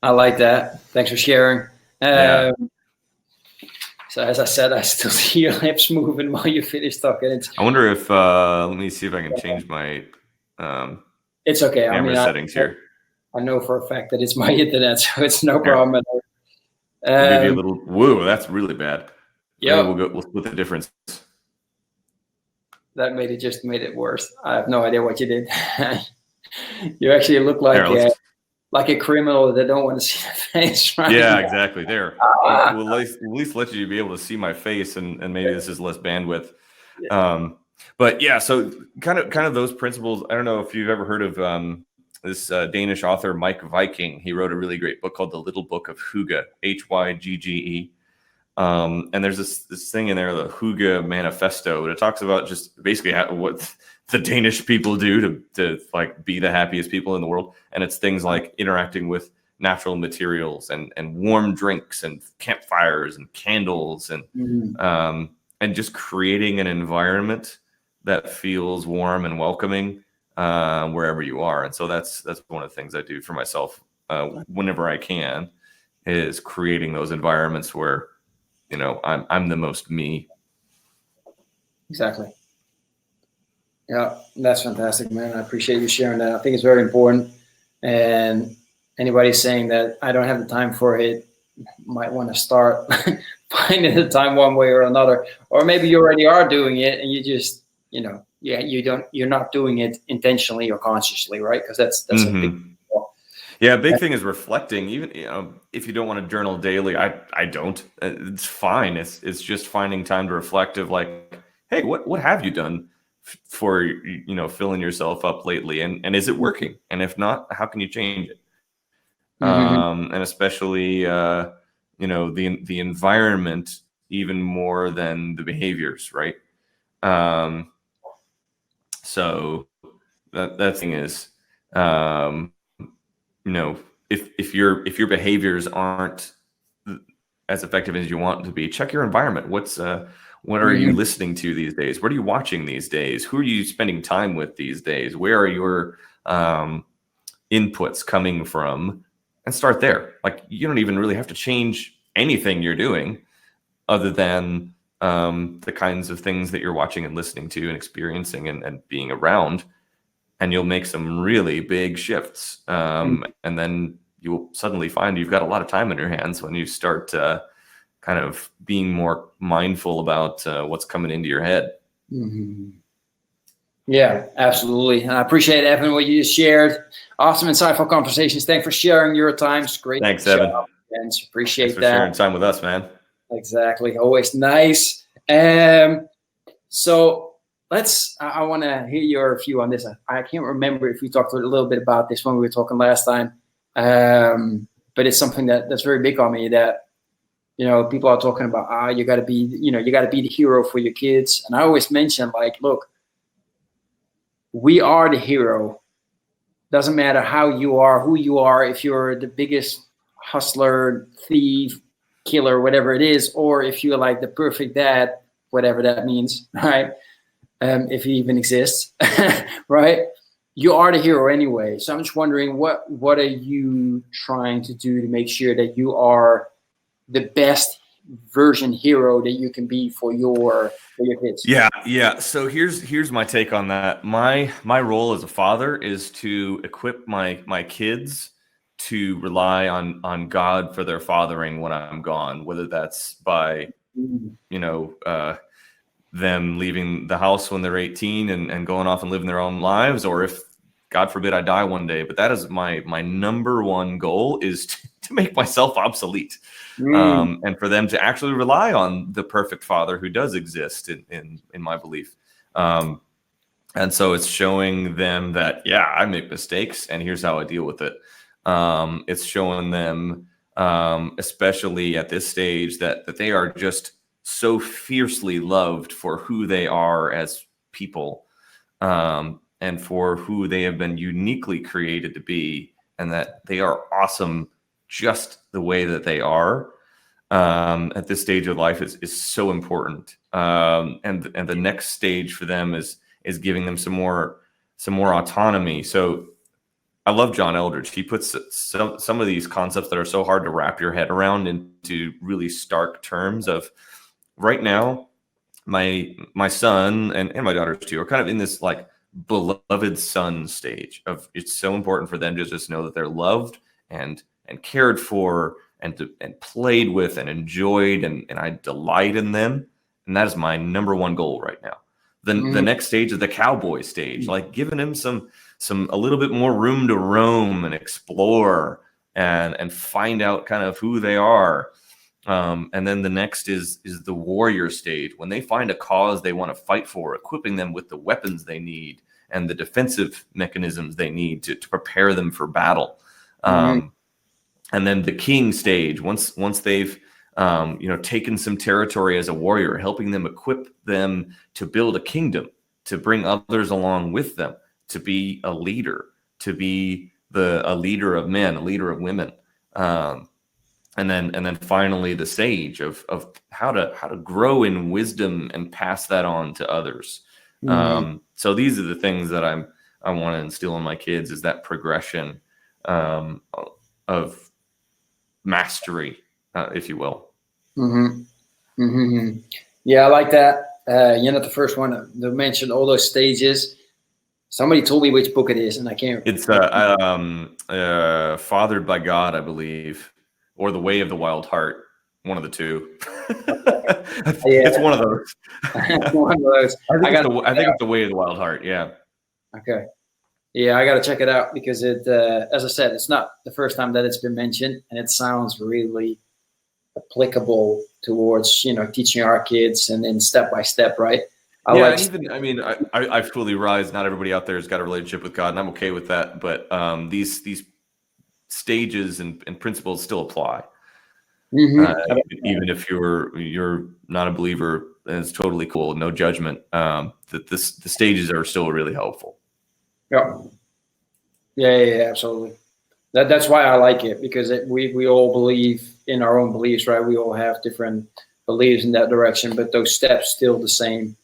I like that. Thanks for sharing. Yeah. So as I said, I still see your lips moving while you finish talking. I wonder if let me see if I can change my it's okay. camera settings here. I know for a fact that it's my internet, so it's no problem at all. We'll give you a little. Whoa, that's really bad. Yeah, we'll split the difference. That made it worse. I have no idea what you did. You actually look like a criminal that don't want to see the face. Right? Yeah, exactly. There. We'll at least let you be able to see my face, and maybe this is less bandwidth. Yeah. But yeah, so kind of those principles. I don't know if you've ever heard of this Danish author Mike Viking. He wrote a really great book called The Little Book of Hygge, Hygge. And there's this thing in there, the Hygge Manifesto, and it talks about just basically what the Danish people do to like be the happiest people in the world. And it's things like interacting with natural materials and warm drinks and campfires and candles and just creating an environment that feels warm and welcoming wherever you are. And so that's one of the things I do for myself whenever I can, is creating those environments where I'm the most me. Exactly. Yeah, that's fantastic, man. I appreciate you sharing that. I think it's very important. And anybody saying that I don't have the time for it might want to start finding the time one way or another. Or maybe you already are doing it and you just, you're not doing it intentionally or consciously, right? Because that's a big deal. Yeah, a big thing is reflecting. Even if you don't want to journal daily, I don't. It's fine. It's just finding time to reflect of like, hey, what have you done for filling yourself up lately, and is it working? And if not, how can you change it? And especially the environment even more than the behaviors, right? So that thing is, if your behaviors aren't as effective as you want to be, check your environment. What are you listening to these days? What are you watching these days? Who are you spending time with these days? Where are your inputs coming from? And start there. Like, you don't even really have to change anything you're doing other than the kinds of things that you're watching and listening to and experiencing and being around. And you'll make some really big shifts. And then you'll suddenly find you've got a lot of time in your hands when you start kind kind of being more mindful about what's coming into your head. Mm-hmm. Yeah, absolutely. And I appreciate, Evan, what you just shared. Awesome, insightful conversations. Thanks for sharing your time. It's great. Thanks, Evan. And appreciate Thanks for that. sharing time with us, man. Exactly. Always nice. So I want to hear your view on this. I can't remember if we talked a little bit about this when we were talking last time. But it's something that's very big on me, that, people are talking about, you gotta be the hero for your kids. And I always mention, like, look, we are the hero. Doesn't matter how you are, who you are, if you're the biggest hustler, thief, killer, whatever it is, or if you're like the perfect dad, whatever that means, right? If he even exists, right? You are the hero anyway. So I'm just wondering, what are you trying to do to make sure that you are the best version hero that you can be for your kids? Yeah. So here's my take on that. My role as a father is to equip my kids to rely on God for their fathering when I'm gone, whether that's by them leaving the house when they're 18 and going off and living their own lives, or if, God forbid, I die one day. But that is my number one goal, is to make myself obsolete. And for them to actually rely on the perfect father who does exist in my belief. And so it's showing them that, yeah, I make mistakes and here's how I deal with it. It's showing them, especially at this stage, that they are just so fiercely loved for who they are as people, and for who they have been uniquely created to be, and that they are awesome just the way that they are. At this stage of life is so important. And the next stage for them is giving them some more autonomy. So I love John Eldridge. He puts some of these concepts that are so hard to wrap your head around into really stark terms of, right now, my son and my daughters too are kind of in this like beloved son stage of, it's so important for them to just know that they're loved and cared for and played with and enjoyed, and I delight in them. And that is my number one goal right now. The next stage is the cowboy stage, like giving him a little bit more room to roam and explore and find out kind of who they are. And then the next is the warrior stage, when they find a cause they want to fight for, equipping them with the weapons they need and the defensive mechanisms they need to prepare them for battle. And then the king stage, once they've taken some territory as a warrior, helping them, equip them to build a kingdom, to bring others along with them, to be a leader, to be a leader of men, a leader of women. And then finally the sage of how to grow in wisdom and pass that on to others. So these are the things that I want to instill in my kids, is that progression of mastery, if you will. Yeah, I like that. You're not the first one to mention all those stages. Somebody told me which book it is, and I can't. It's Fathered by God, I believe, or The Way of the Wild Heart. One of the two. It's one of those. One of those. I think it's The Way of the Wild Heart. Yeah. Okay. Yeah, I got to check it out, because it, as I said, it's not the first time that it's been mentioned, and it sounds really applicable towards, teaching our kids, and then step by step, right? I fully realize not everybody out there has got a relationship with God, and I'm okay with that. But these stages and principles still apply. Even if you're not a believer, and it's totally cool, no judgment. The stages are still really helpful. Yeah, absolutely. That's why I like it, because we all believe in our own beliefs, right? We all have different beliefs in that direction, but those steps still the same.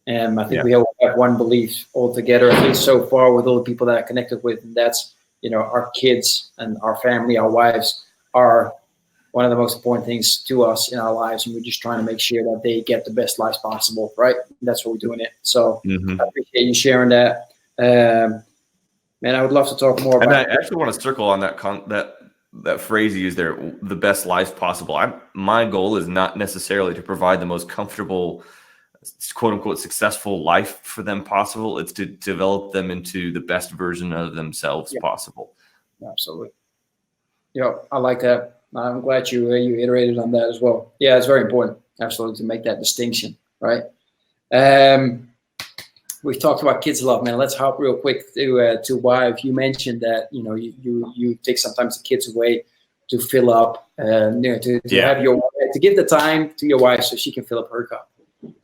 And I think we all have one belief altogether, at least so far, with all the people that I connected with. And that's, our kids and our family, our wives are one of the most important things to us in our lives. And we're just trying to make sure that they get the best lives possible, right? And that's what we're doing it. So I appreciate you sharing that. Man, I would love to talk more about it. And I actually want to circle on that that phrase you used there, the best life possible. My goal is not necessarily to provide the most comfortable, quote unquote, successful life for them possible. It's to develop them into the best version of themselves possible. Absolutely. Yeah, I like that. I'm glad you iterated on that as well. Yeah, it's very important, absolutely, to make that distinction, right? We've talked about kids a lot, man. Let's hop real quick to wife. You mentioned that you take sometimes the kids away to fill up, to have to give the time to your wife so she can fill up her cup.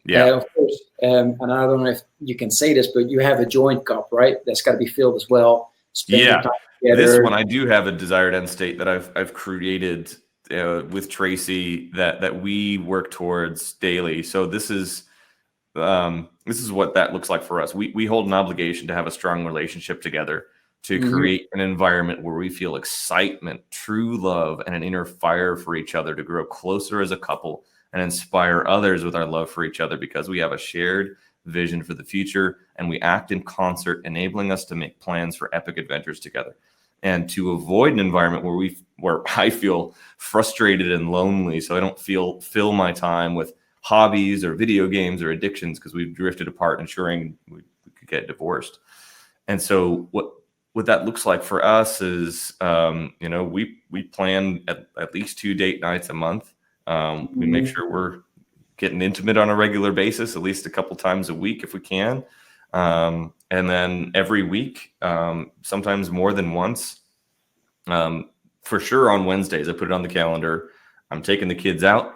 Yeah, of course. And I don't know if you can say this, but you have a joint cup, right? That's got to be filled as well. Time together. This one, I do have a desired end state that I've created with Tracy that we work towards daily. So this is what that looks like for us. We hold an obligation to have a strong relationship together, to create an environment where we feel excitement, true love, and an inner fire for each other, to grow closer as a couple and inspire others with our love for each other, because we have a shared vision for the future and we act in concert, enabling us to make plans for epic adventures together. And to avoid an environment where I feel frustrated and lonely, so I don't fill my time with hobbies or video games or addictions, because we've drifted apart, ensuring we could get divorced. And so what that looks like for us is, we plan at least 2 date nights a month. We make sure we're getting intimate on a regular basis, at least a couple times a week if we can. And then every week, sometimes more than once, for sure on Wednesdays, I put it on the calendar. I'm taking the kids out.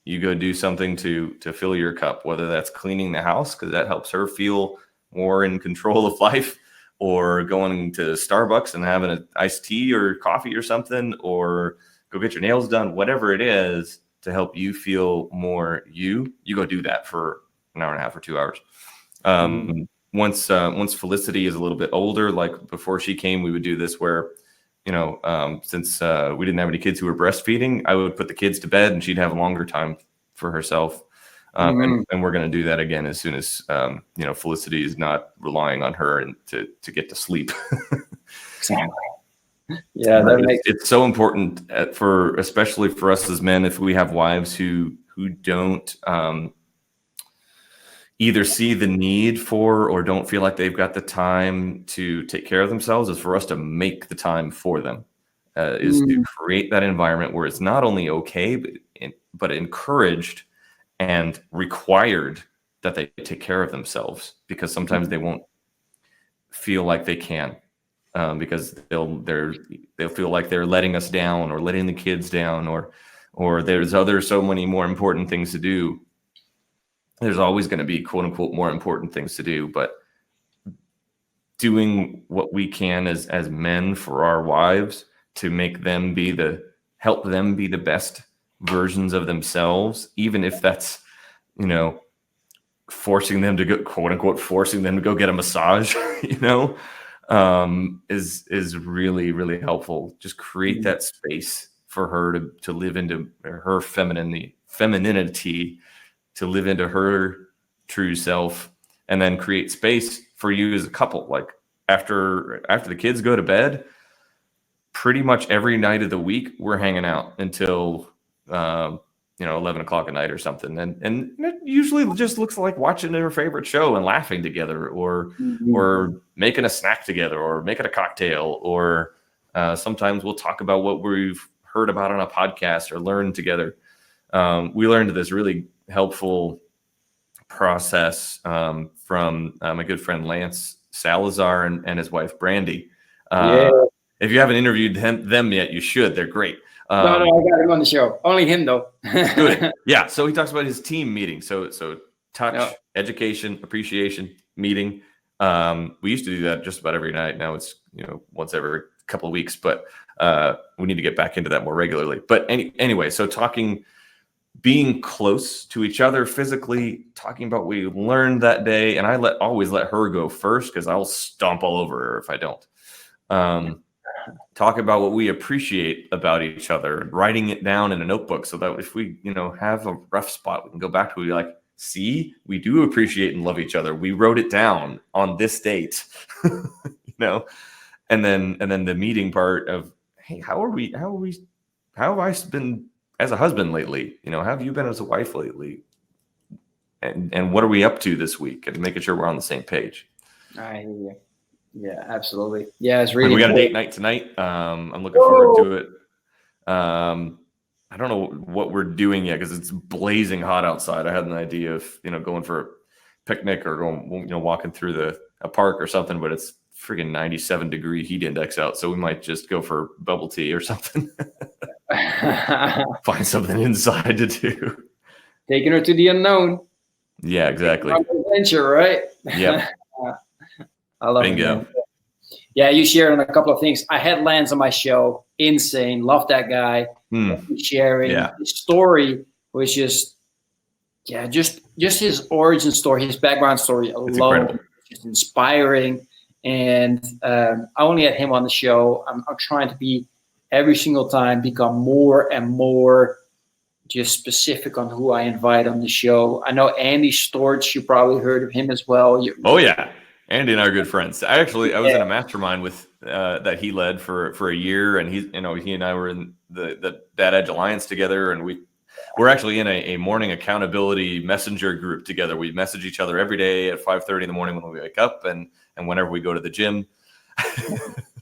You go do something to fill your cup, whether that's cleaning the house, because that helps her feel more in control of life, or going to Starbucks and having an iced tea or coffee or something, or go get your nails done, whatever it is to help you feel more you go do that for an hour and a half or 2 hours. Once Felicity is a little bit older, like before she came, we would do this where, since we didn't have any kids who were breastfeeding, I would put the kids to bed and she'd have a longer time for herself. And we're going to do that again as soon as, Felicity is not relying on her and to get to sleep. Exactly. Yeah, it's so important especially for us as men, if we have wives who don't either see the need for or don't feel like they've got the time to take care of themselves, is for us to make the time for them, is to create that environment where it's not only okay, but encouraged and required that they take care of themselves, because sometimes they won't feel like they can. Because they'll feel like they're letting us down, or letting the kids down, or there's so many more important things to do. There's always going to be quote unquote more important things to do, but doing what we can as men for our wives to make them help them be the best versions of themselves, even if that's, forcing them to go, quote unquote, forcing them to go get a massage, is really, really helpful. Just create that space for her to live into her femininity, to live into her true self, and then create space for you as a couple. Like after the kids go to bed, pretty much every night of the week, we're hanging out until 11 o'clock at night or something. And it usually just looks like watching their favorite show and laughing together, or making a snack together, or making a cocktail, or sometimes we'll talk about what we've heard about on a podcast or learned together. We learned this really helpful process from my good friend Lance Salazar and his wife Brandy. If you haven't interviewed them yet, you should. They're great. No, I got him on the show. Only him though. Good. Yeah. So he talks about his team meeting. So touch, education, appreciation meeting. We used to do that just about every night. Now it's once every couple of weeks, but we need to get back into that more regularly. But anyway, so being close to each other physically, talking about what we learned that day, and I always let her go first, because I'll stomp all over her if I don't. Talk about what we appreciate about each other, and writing it down in a notebook, so that if we have a rough spot, we can go back to it and be like, see, we do appreciate and love each other. We wrote it down on this date. And then the meeting part of, hey, how have I been as a husband lately? How have you been as a wife lately? And what are we up to this week? And making sure we're on the same page. Yeah, absolutely. Yeah, it's really. We got a date night tonight. I'm looking forward to it. I don't know what we're doing yet because it's blazing hot outside. I had an idea of going for a picnic or going walking through a park or something, but it's freaking 97-degree heat index out, so we might just go for bubble tea or something. Find something inside to do. Taking her to the unknown. Yeah, exactly. Adventure, right? Yep. I love Bingo. it. Man. Yeah, you shared on a couple of things. I had Lance on my show. Insane. Love that guy. Sharing his story was just his origin story, his background story alone, just inspiring. And I only had him on the show. I'm trying to be every single time become more and more just specific on who I invite on the show. I know Andy Storch, you probably heard of him as well. Oh yeah. Andy and I are good friends. I was in a mastermind with that he led for a year, and he and I were in the Dad Edge Alliance together, and we're actually in a morning accountability messenger group together. We message each other every day at 5:30 in the morning when we wake up, and whenever we go to the gym.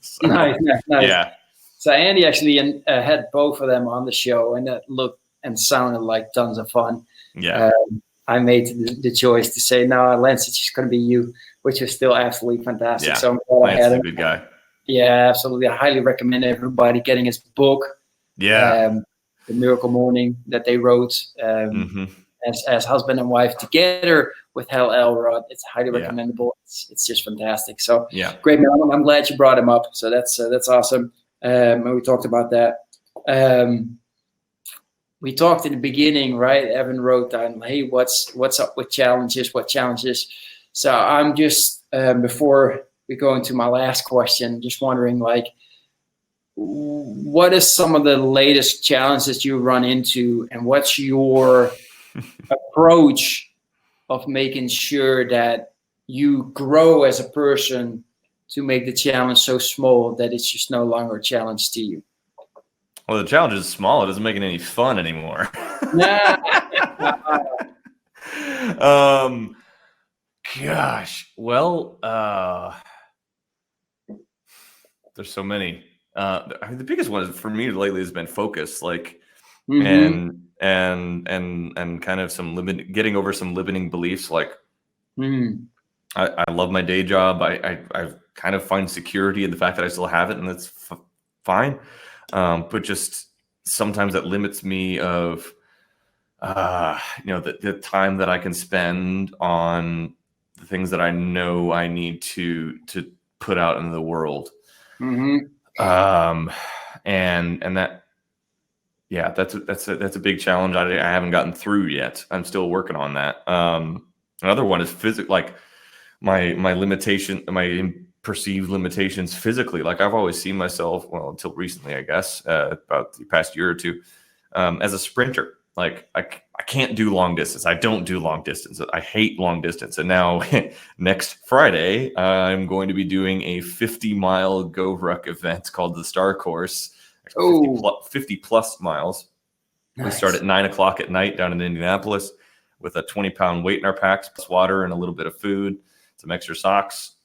So, nice. Yeah. So Andy actually had both of them on the show, and that looked and sounded like tons of fun. Yeah. I made the choice to say, no, Lance, it's just going to be you, which was still absolutely fantastic. Yeah. So I'm glad I had Lance is a good guy. Yeah, absolutely. I highly recommend everybody getting his book. Yeah. The Miracle Morning that they wrote as husband and wife together with Hal Elrod. It's highly recommendable. It's just fantastic. So great, man. I'm glad you brought him up. So that's awesome. And we talked about that. We talked in the beginning, right? Evan wrote down, hey, what's up with challenges? What challenges? So I'm just, before we go into my last question, just wondering, like, what is some of the latest challenges you run into, and what's your approach of making sure that you grow as a person to make the challenge so small that it's just no longer a challenge to you? Well, the challenge is small. It doesn't make it any fun anymore. Gosh. Well, there's so many. The biggest one for me lately has been focus, like, and kind of getting over some limiting beliefs. Like, I love my day job. I kind of find security in the fact that I still have it, and that's fine. But just sometimes that limits me of, the time that I can spend on the things that I know I need to put out into the world. And that, that's a big challenge. I haven't gotten through yet. I'm still working on that. Another one is physical, like my limitation, my perceived limitations physically. Like, I've always seen myself, well, until recently, I guess, about the past year or two, as a sprinter. Like, I can't do long distance. I don't do long distance. I hate long distance. And now next Friday, I'm going to be doing a 50-mile Go Ruck event called the Star Course, 50 plus miles. Nice. We start at 9:00 at night down in Indianapolis with a 20-pound weight in our packs, plus water and a little bit of food, some extra socks,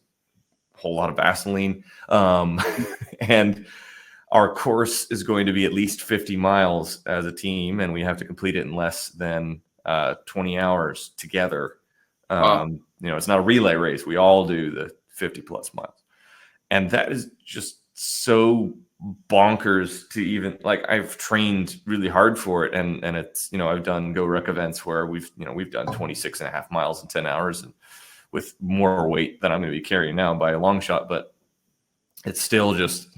whole lot of Vaseline, and our course is going to be at least 50 miles as a team, and we have to complete it in less than 20 hours together. It's not a relay race. We all do the 50 plus miles, and that is just so bonkers to even, like, I've trained really hard for it, and it's, I've done Go Ruck events where we've done 26.5 miles in 10 hours, and with more weight than I'm going to be carrying now by a long shot, but it's still just,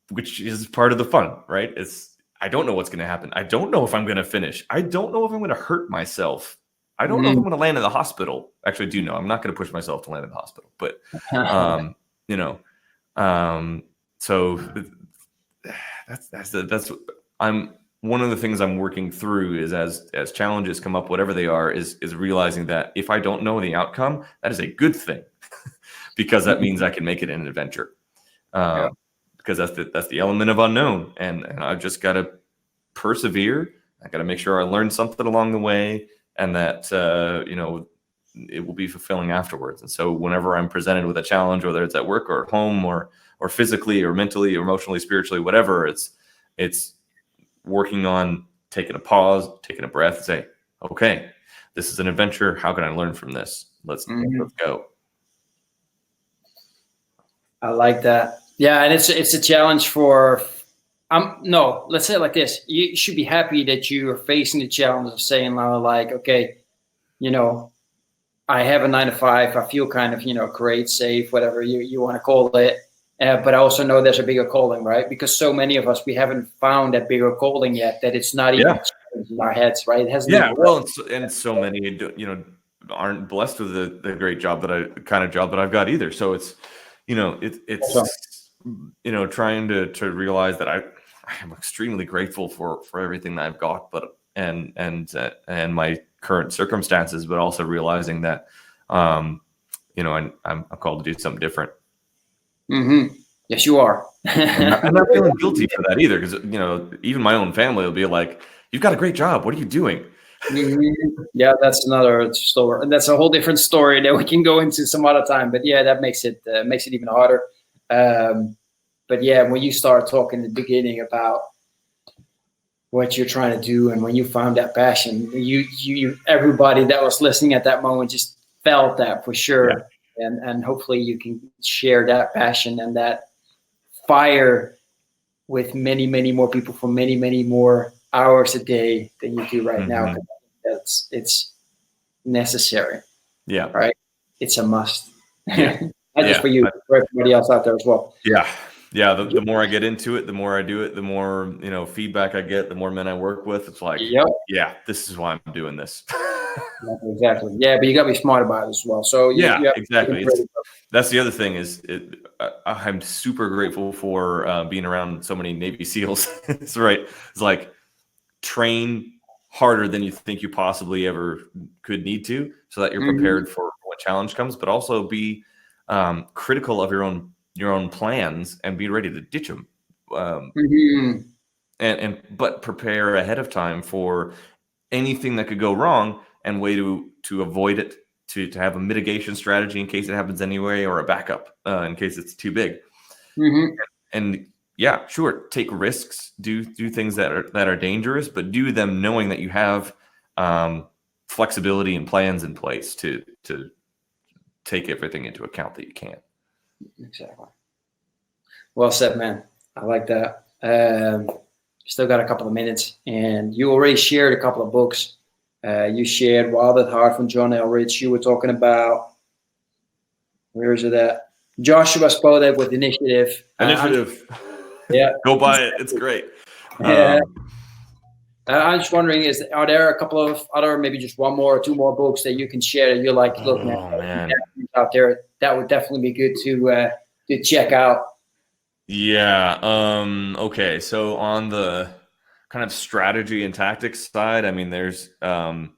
which is part of the fun, right? I don't know what's going to happen. I don't know if I'm going to finish. I don't know if I'm going to hurt myself. I don't know if I'm going to land in the hospital. Actually, I do know. I'm not going to push myself to land in the hospital, but, so that's one of the things I'm working through is as challenges come up, whatever they are, is realizing that if I don't know the outcome, that is a good thing. because that means I can make it an adventure. Because that's the element of unknown, and I've just got to persevere. I got to make sure I learn something along the way, and that it will be fulfilling afterwards. And so whenever I'm presented with a challenge, whether it's at work or at home or physically or mentally or emotionally, spiritually, whatever, it's working on taking a pause, taking a breath, say, okay, this is an adventure. How can I learn from this? Let's go. I like that. Yeah, and it's a challenge for. No, let's say it like this. You should be happy that you are facing the challenge of saying like, okay, I have a 9 to 5. I feel kind of, great, safe, whatever you want to call it. But I also know there's a bigger calling, right? Because so many of us, we haven't found that bigger calling yet, that it's not even in our heads, right? It hasn't. Yeah. Well, and so many, aren't blessed with the great job that I've got either. So it's, trying to realize that I am extremely grateful for everything that I've got, but and my current circumstances, but also realizing that, I'm called to do something different. Mm-hmm. Yes, you are. I'm not feeling guilty for that either, because even my own family will be like, "You've got a great job. What are you doing?" Mm-hmm. Yeah, that's another story, and that's a whole different story that we can go into some other time. But yeah, that makes it even harder. But yeah, when you start talking in the beginning about what you're trying to do, and when you found that passion, you everybody that was listening at that moment just felt that for sure. Yeah. And hopefully you can share that passion and that fire with many, many more people for many, many more hours a day than you do right now. It's necessary. Yeah. Right. It's a must. Yeah. Not just for you, for everybody else out there as well. Yeah. Yeah. The more I get into it, the more I do it, the more, feedback I get, the more men I work with. It's like, yeah, this is why I'm doing this. Exactly. Yeah, but you got to be smart about it as well. So exactly. That's the other thing is I'm super grateful for being around so many Navy SEALs. It's right. It's like train harder than you think you possibly ever could need to, so that you're prepared for what challenge comes, but also be critical of your own plans and be ready to ditch them. But prepare ahead of time for anything that could go wrong, and way to avoid it, to have a mitigation strategy in case it happens anyway, or a backup in case it's too big. And yeah, sure, take risks, do things that are dangerous, but do them knowing that you have flexibility and plans in place to take everything into account that you can. Exactly. Well said, man. I like that. Still got a couple of minutes, and you already shared a couple of books. You shared Wild at Heart from John L. Rich. You were talking about, where is it at? Joshua Spodek with Initiative. Yeah. Go buy it. It's great. I'm just wondering, are there a couple of other, maybe just one more or two more books that you can share that you're like, look, man, out there, that would definitely be good to check out. Yeah. Okay. So on the kind of strategy and tactics side, I mean, there's Tim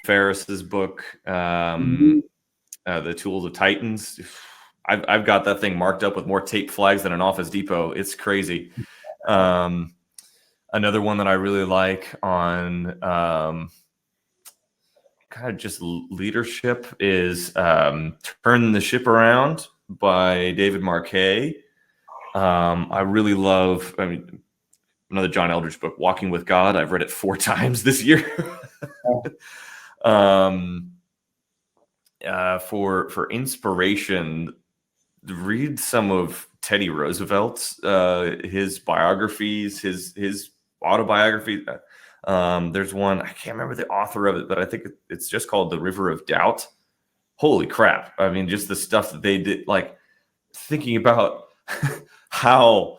Ferriss's book, The Tools of Titans. I've got that thing marked up with more tape flags than an Office Depot. It's crazy. Another one that I really like on kind of just leadership is Turn the Ship Around by David Marquet. I really love, another John Eldredge book, Walking with God. I've read it 4 times this year. For inspiration, read some of Teddy Roosevelt's his biographies, his autobiography. There's one, I can't remember the author of it, but I think it's just called The River of Doubt. Holy crap. I mean, just the stuff that they did, like thinking about how,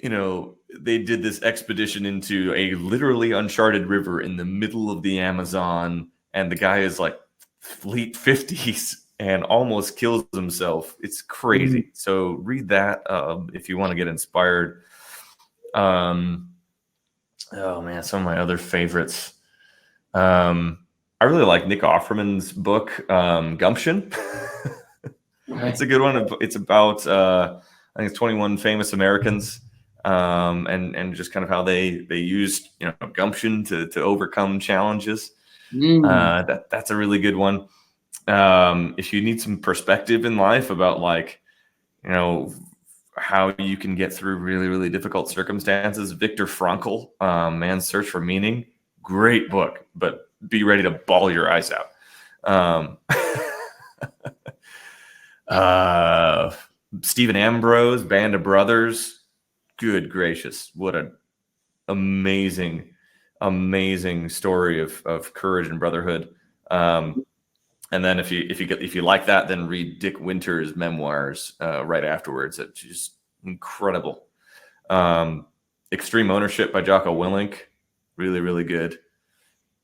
they did this expedition into a literally uncharted river in the middle of the Amazon, and the guy is like late 50s and almost kills himself. It's crazy. So read that if you want to get inspired. Oh man, some of my other favorites. I really like Nick Offerman's book, Gumption. It's a good one. It's about I think it's 21 famous Americans, and just kind of how they used gumption to overcome challenges. That's a really good one. If you need some perspective in life about how you can get through really, really difficult circumstances, Viktor Frankl, Man's Search for Meaning, great book, but be ready to bawl your eyes out. Stephen Ambrose, Band of Brothers, good gracious, what an amazing story of courage and brotherhood. And then if you like that, then read Dick Winter's memoirs right afterwards. It's just incredible. Extreme Ownership by Jocko Willink, really, really good.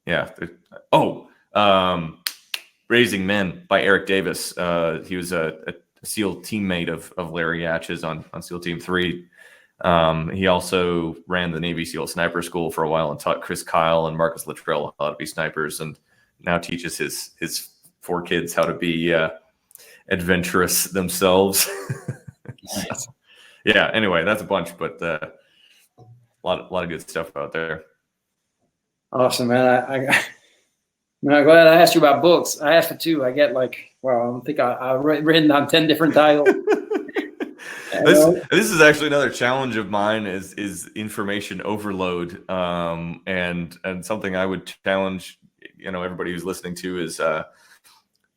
Yeah. Raising Men by Eric Davis. He was a SEAL teammate of Larry Hatch's on SEAL Team 3. He also ran the Navy SEAL Sniper School for a while and taught Chris Kyle and Marcus Luttrell how to be snipers, and now teaches his 4 kids how to be adventurous themselves. So, yeah. Anyway, that's a bunch, but a lot of good stuff out there. Awesome, man. I'm glad I asked you about books. I asked for 2. I get I think I've written on 10 different titles. This is actually another challenge of mine is information overload, and something I would challenge everybody who's listening to is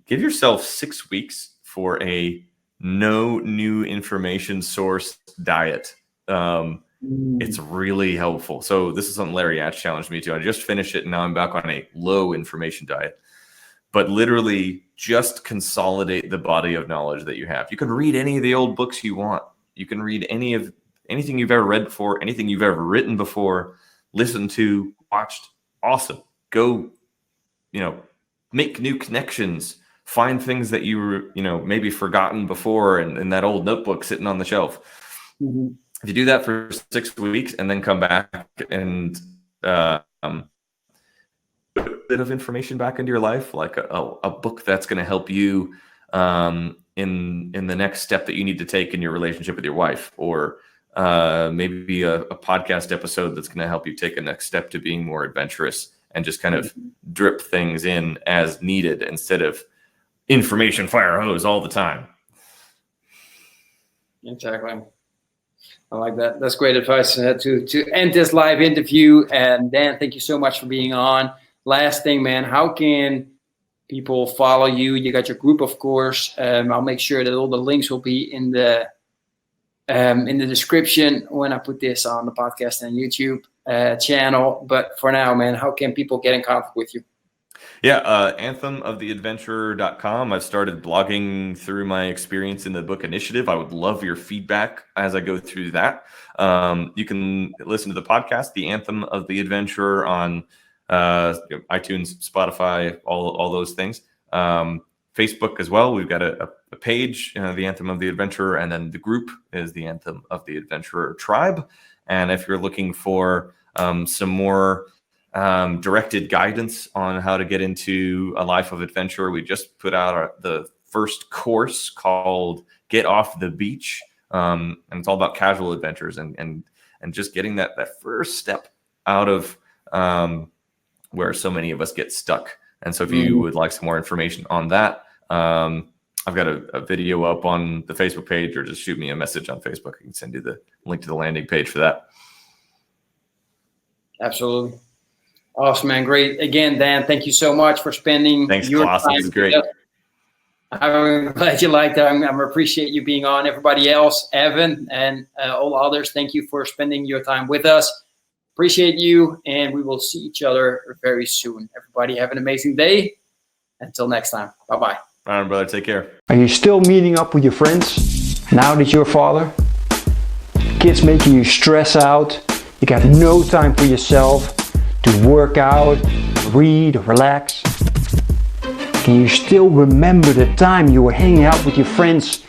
give yourself 6 weeks for a no new information source diet. It's really helpful. So this is something Larry Hatch challenged me to. I just finished it, and now I'm back on a low information diet. But literally just consolidate the body of knowledge that you have. You can read any of the old books you want. You can read anything you've ever read before, anything you've ever written before, listened to, watched. Awesome. Go, make new connections. Find things that you were, maybe forgotten before in that old notebook sitting on the shelf. Mm-hmm. If you do that for 6 weeks and then come back and put a bit of information back into your life, like a book that's going to help you in the next step that you need to take in your relationship with your wife, or maybe a podcast episode that's going to help you take a next step to being more adventurous, and just kind of drip things in as needed instead of information fire hose all the time. Exactly. I like that. That's great advice to end this live interview. And Dan, thank you so much for being on. Last thing, man, how can people follow you? You got your group, of course. I'll make sure that all the links will be in the description when I put this on the podcast and YouTube channel. But for now, man, how can people get in contact with you? Yeah, anthemoftheadventurer.com. I've started blogging through my experience in the book initiative. I would love your feedback as I go through that. You can listen to the podcast, The Anthem of the Adventurer, on iTunes, Spotify, all those things. Facebook as well. We've got a page, The Anthem of the Adventurer, and then the group is the Anthem of the Adventurer Tribe. And if you're looking for some more directed guidance on how to get into a life of adventure, we just put out the first course called Get Off the Beach, and it's all about casual adventures and just getting that first step out of where so many of us get stuck. And so if you would like some more information on that, I've got a video up on the Facebook page, or just shoot me a message on Facebook. I can send you the link to the landing page for that. Absolutely. Awesome, man. Great. Again, Dan, thank you so much for spending your Klaas. time. This is great. I'm glad you liked it. I appreciate you being on. Everybody else, Evan, and all others, thank you for spending your time with us. Appreciate you, and we will see each other very soon. Everybody have an amazing day. Until next time. Bye-bye. All right, brother. Take care. Are you still meeting up with your friends now that you're a father? Kids making you stress out. You got no time for yourself to work out, read, or relax. Can you still remember the time you were hanging out with your friends,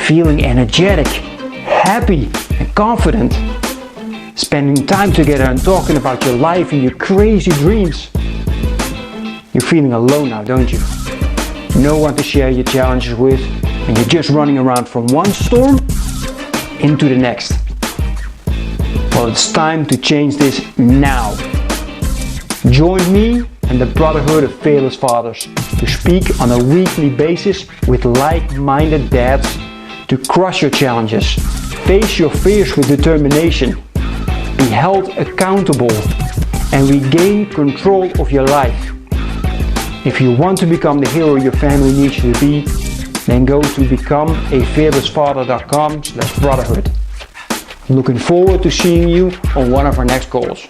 feeling energetic, happy, and confident? Spending time together and talking about your life and your crazy dreams. You're feeling alone now, don't you? no one to share your challenges with, and you're just running around from one storm into the next. Well, it's time to change this now. Join me and the Brotherhood of Fearless Fathers to speak on a weekly basis with like-minded dads to crush your challenges, face your fears with determination, be held accountable, and regain control of your life. If you want to become the hero your family needs you to be, then go to becomeafearlessfather.com/brotherhood. Looking forward to seeing you on one of our next calls.